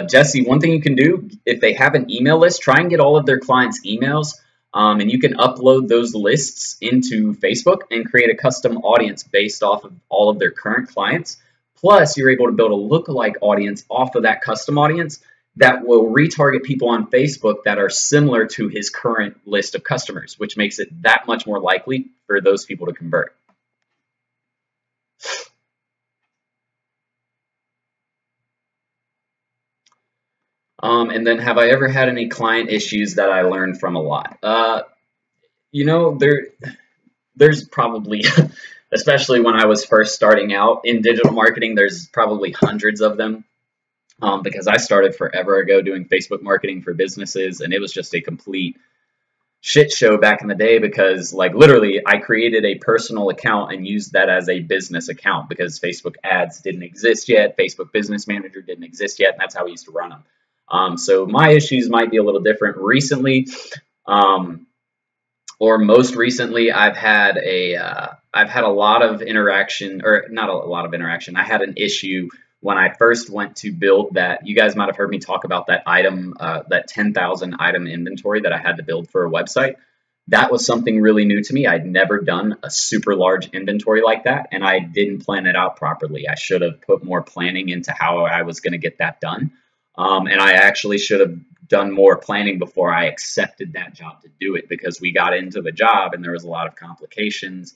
Jesse, one thing you can do, if they have an email list, try and get all of their clients' emails, and you can upload those lists into Facebook and create a custom audience based off of all of their current clients. Plus, you're able to build a lookalike audience off of that custom audience that will retarget people on Facebook that are similar to his current list of customers, which makes it that much more likely for those people to convert. And then, have I ever had any client issues that I learned from a lot? There's probably, especially when I was first starting out in digital marketing, there's probably hundreds of them, because I started forever ago doing Facebook marketing for businesses, and it was just a complete shit show back in the day because like literally I created a personal account and used that as a business account because Facebook ads didn't exist yet, Facebook Business Manager didn't exist yet, and that's how we used to run them. So my issues might be a little different recently. Um, or most recently, I've had a lot of interaction, or not a lot of interaction. I had an issue when I first went to build that. You guys might have heard me talk about that item, that 10,000 item inventory that I had to build for a website. That was something really new to me. I'd never done a super large inventory like that, and I didn't plan it out properly. I should have put more planning into how I was going to get that done. And I actually should have done more planning before I accepted that job to do it because we got into the job and there was a lot of complications.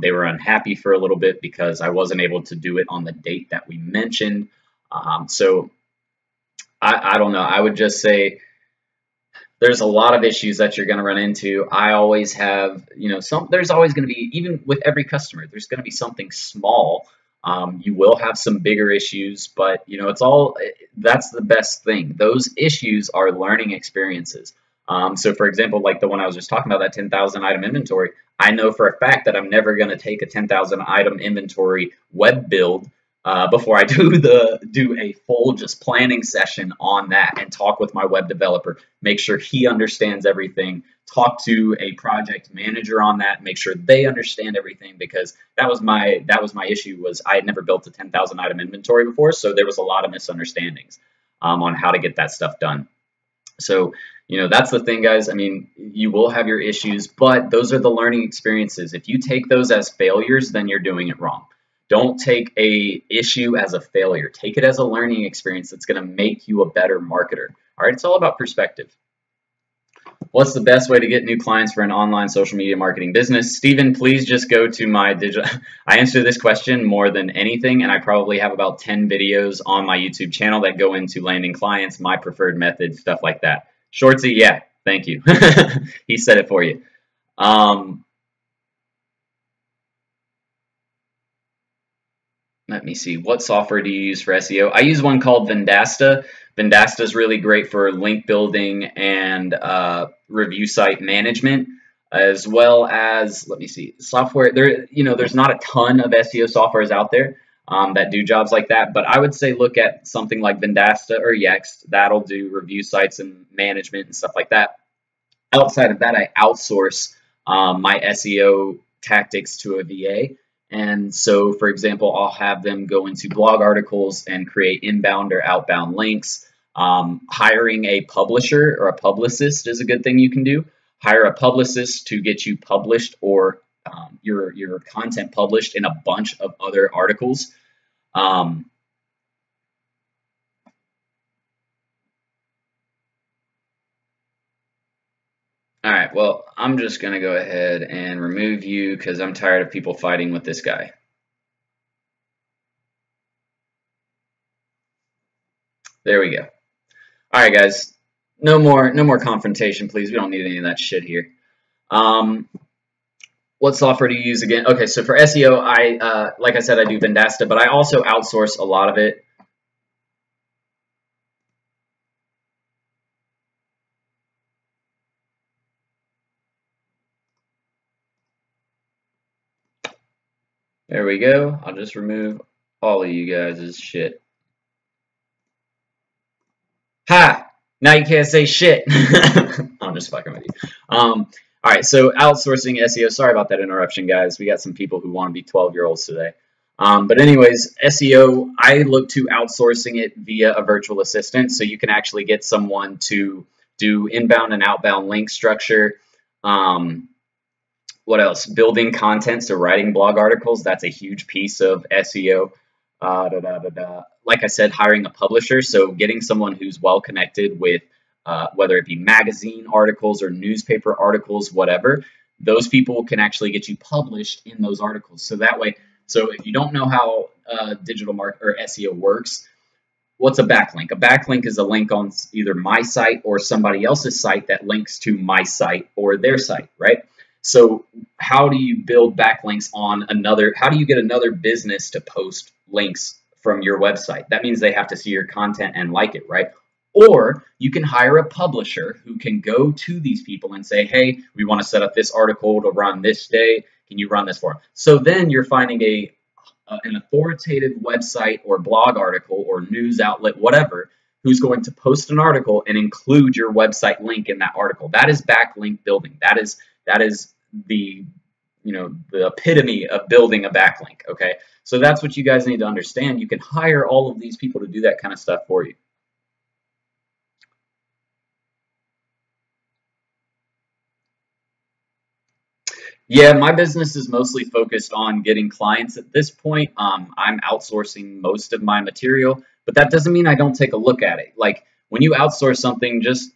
They were unhappy for a little bit because I wasn't able to do it on the date that we mentioned. So I don't know. I would just say there's a lot of issues that you're going to run into. I always have, there's always going to be, even with every customer, there's going to be something small. You will have some bigger issues, but that's the best thing. Those issues are learning experiences. So for example, like the one I was just talking about, that 10,000 item inventory, I know for a fact that I'm never going to take a 10,000 item inventory web build before I do a full just planning session on that and talk with my web developer, make sure he understands everything, talk to a project manager on that, make sure they understand everything, because that was my issue. Was I had never built a 10,000 item inventory before, so there was a lot of misunderstandings on how to get that stuff done. So, that's the thing, guys. I mean, you will have your issues, but those are the learning experiences. If you take those as failures, then you're doing it wrong. Don't take a issue as a failure. Take it as a learning experience that's going to make you a better marketer. All right, it's all about perspective. What's the best way to get new clients for an online social media marketing business? Stephen, please just go to my digital. I answer this question more than anything, and I probably have about 10 videos on my YouTube channel that go into landing clients, my preferred method, stuff like that. Shortsy, yeah, thank you. He said it for you. Let me see. What software do you use for SEO? I use one called Vendasta. Vendasta is really great for link building and review site management, as well as, let me see, software. There's not a ton of SEO softwares out there that do jobs like that, but I would say look at something like Vendasta or Yext. That'll do review sites and management and stuff like that. Outside of that, I outsource my SEO tactics to a VA. And so, for example, I'll have them go into blog articles and create inbound or outbound links. Hiring a publisher or a publicist is a good thing you can do. Hire a publicist to get you published or your content published in a bunch of other articles. All right, well, I'm just going to go ahead and remove you because I'm tired of people fighting with this guy. There we go. All right, guys. No more confrontation, please. We don't need any of that shit here. What software do you use again? Okay, so for SEO, like I said, I do Vendasta, but I also outsource a lot of it. There we go. I'll just remove all of you guys' shit. Ha! Now you can't say shit. I'm just fucking with you. All right, so outsourcing SEO. Sorry about that interruption, guys. We got some people who want to be 12-year-olds today. But anyways, SEO, I look to outsourcing it via a virtual assistant, so you can actually get someone to do inbound and outbound link structure. What else? Building content, so writing blog articles. That's a huge piece of SEO. Like I said, hiring a publisher, so getting someone who's well connected with whether it be magazine articles or newspaper articles, whatever. Those people can actually get you published in those articles. So that way, so if you don't know how digital market or SEO works, what's a backlink? A backlink is a link on either my site or somebody else's site that links to my site or their site, right? So how do you build backlinks on another? How do you get another business to post links from your website? That means they have to see your content and like it, right? Or you can hire a publisher who can go to these people and say, hey, we want to set up this article to run this day. Can you run this for them? So then you're finding an authoritative website or blog article or news outlet, whatever, who's going to post an article and include your website link in that article. That is backlink building. That is the the epitome of building a backlink. Okay, so that's what you guys need to understand. You can hire all of these people to do that kind of stuff for you. Yeah, my business is mostly focused on getting clients at this point. I'm outsourcing most of my material, but that doesn't mean I don't take a look at it. Like when you outsource something, just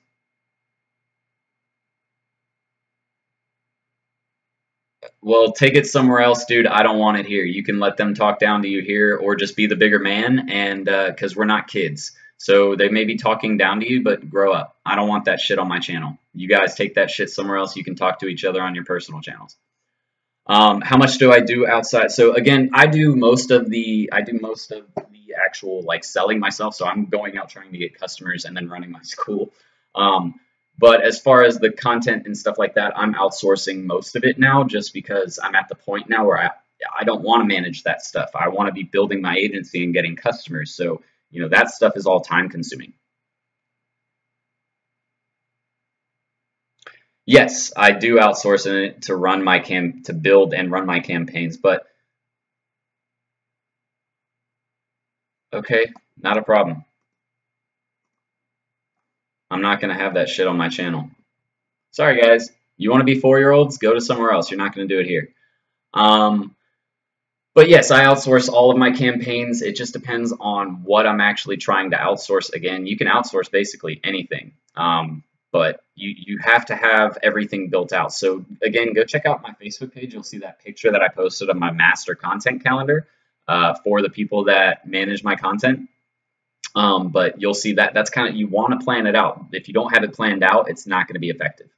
well, take it somewhere else, dude. I don't want it here. You can let them talk down to you here, or just be the bigger man. And because we're not kids, so they may be talking down to you, but grow up. I don't want that shit on my channel. You guys take that shit somewhere else. You can talk to each other on your personal channels. How much do I do outside? So again, I do most of the actual like selling myself. So I'm going out trying to get customers and then running my school. Um, but as far as the content and stuff like that, I'm outsourcing most of it now, just because I'm at the point now where I don't want to manage that stuff. I want to be building my agency and getting customers. So that stuff is all time consuming. Yes, I do outsource it to run my to build and run my campaigns, but okay, not a problem. I'm not going to have that shit on my channel. Sorry, guys. You want to be 4-year-olds? Go to somewhere else. You're not going to do it here. Um, but yes, I outsource all of my campaigns. It just depends on what I'm actually trying to outsource. Again, you can outsource basically anything, but you have to have everything built out. So again, go check out my Facebook page. You'll see that picture that I posted of my master content calendar for the people that manage my content. But you'll see that that's kind of, you want to plan it out. If you don't have it planned out, it's not going to be effective.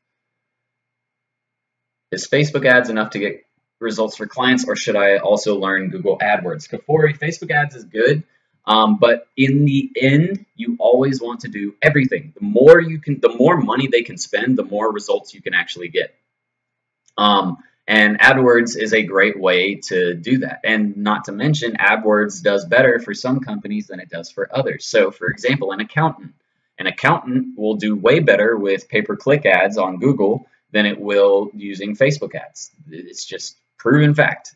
Is Facebook ads enough to get results for clients, or should I also learn Google AdWords? Kafori, Facebook ads is good, but in the end, you always want to do everything. The more money they can spend, the more results you can actually get. And AdWords is a great way to do that. And not to mention, AdWords does better for some companies than it does for others. So, for example, an accountant will do way better with pay-per-click ads on Google than it will using Facebook ads. It's just proven fact.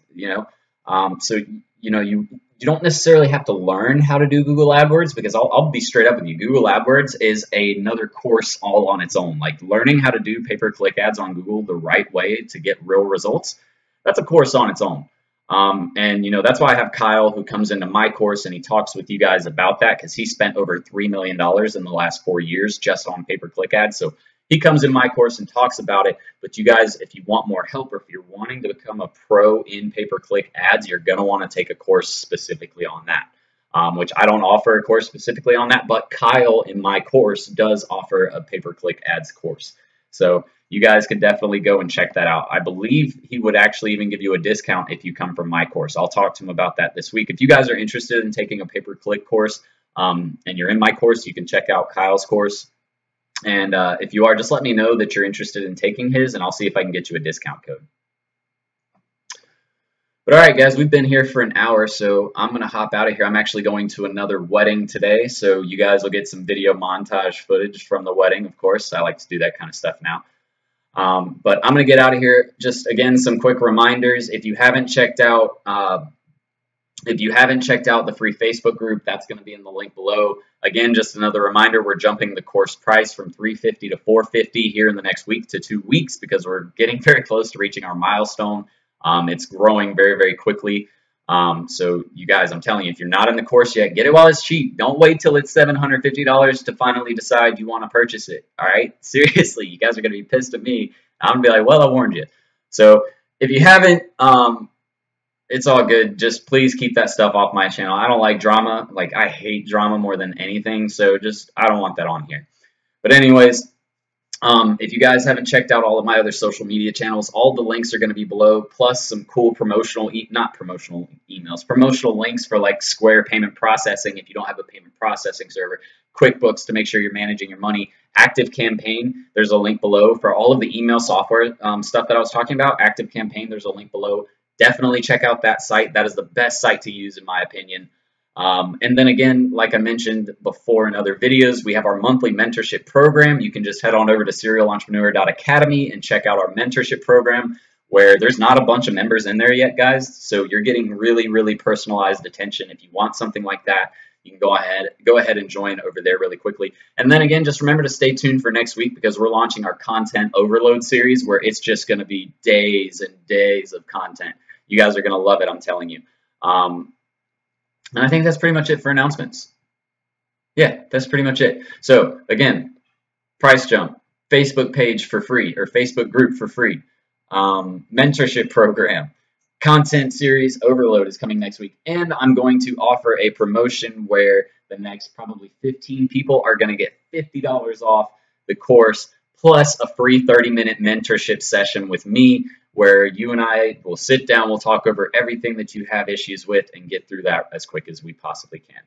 So you don't necessarily have to learn how to do Google AdWords, because I'll be straight up with you. Google AdWords is another course all on its own. Like learning how to do pay-per-click ads on Google the right way to get real results, that's a course on its own. And that's why I have Kyle, who comes into my course and he talks with you guys about that, because he spent over $3 million in the last 4 years just on pay-per-click ads. So he comes in my course and talks about it. But you guys, if you want more help, or if you're wanting to become a pro in pay-per-click ads, you're going to want to take a course specifically on that, which I don't offer a course specifically on that, but Kyle in my course does offer a pay-per-click ads course. So you guys could definitely go and check that out. I believe he would actually even give you a discount if you come from my course. I'll talk to him about that this week. If you guys are interested in taking a pay-per-click course and you're in my course, you can check out Kyle's course. And if you are, just let me know that you're interested in taking his, and I'll see if I can get you a discount code. But all right, guys, we've been here for an hour, so I'm going to hop out of here. I'm actually going to another wedding today, so you guys will get some video montage footage from the wedding, of course. I like to do that kind of stuff now. But I'm going to get out of here. Just, again, some quick reminders. If you haven't checked out the free Facebook group, that's going to be in the link below. Again, just another reminder, we're jumping the course price from $350 to $450 here in the next week to 2 weeks, because we're getting very close to reaching our milestone. It's growing very, very quickly. So you guys, I'm telling you, if you're not in the course yet, get it while it's cheap. Don't wait till it's $750 to finally decide you want to purchase it. All right? Seriously, you guys are going to be pissed at me. I'm going to be like, well, I warned you. So if you haven't, it's all good. Just please keep that stuff off my channel. I don't like drama. Like, I hate drama more than anything. So just, I don't want that on here. But anyways, If you guys haven't checked out all of my other social media channels, all the links are going to be below, plus some cool not promotional emails, promotional links for like Square payment processing if you don't have a payment processing server, QuickBooks to make sure you're managing your money, Active Campaign, there's a link below for all of the email software stuff that I was talking about. Active Campaign, there's a link below. Definitely check out that site. That is the best site to use in my opinion. And then again, like I mentioned before in other videos, we have our monthly mentorship program. You can just head on over to serialentrepreneur.academy and check out our mentorship program, where there's not a bunch of members in there yet, guys. So you're getting really, really personalized attention. If you want something like that, you can go ahead and join over there really quickly. And then again, just remember to stay tuned for next week, because we're launching our content overload series, where it's just going to be days and days of content. You guys are going to love it, I'm telling you. And I think that's pretty much it for announcements. Yeah, that's pretty much it. So again, price jump, Facebook page for free, or Facebook group for free, mentorship program, content series overload is coming next week. And I'm going to offer a promotion where the next probably 15 people are going to get $50 off the course, plus a free 30-minute mentorship session with me, where you and I will sit down, we'll talk over everything that you have issues with and get through that as quick as we possibly can.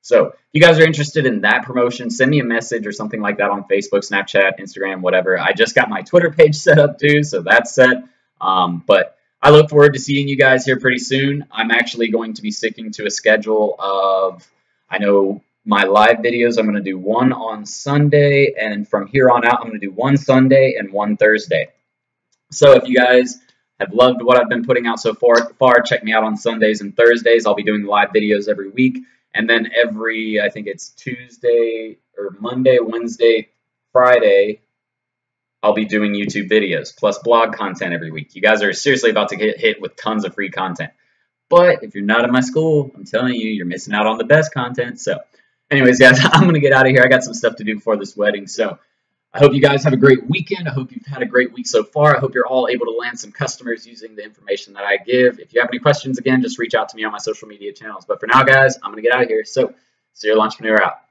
So if you guys are interested in that promotion, send me a message or something like that on Facebook, Snapchat, Instagram, whatever. I just got my Twitter page set up too, so that's set. But I look forward to seeing you guys here pretty soon. I'm actually going to be sticking to a schedule of, I know my live videos, I'm going to do one on Sunday, and from here on out, I'm going to do one Sunday and one Thursday. So if you guys have loved what I've been putting out so far, check me out on Sundays and Thursdays. I'll be doing live videos every week. And then every, I think it's Tuesday or Monday, Wednesday, Friday, I'll be doing YouTube videos, plus blog content every week. You guys are seriously about to get hit with tons of free content. But if you're not in my school, I'm telling you, you're missing out on the best content. So anyways, guys, I'm going to get out of here. I got some stuff to do before this wedding. So I hope you guys have a great weekend. I hope you've had a great week so far. I hope you're all able to land some customers using the information that I give. If you have any questions, again, just reach out to me on my social media channels. But for now, guys, I'm going to get out of here. So, Serial Entrepreneur out.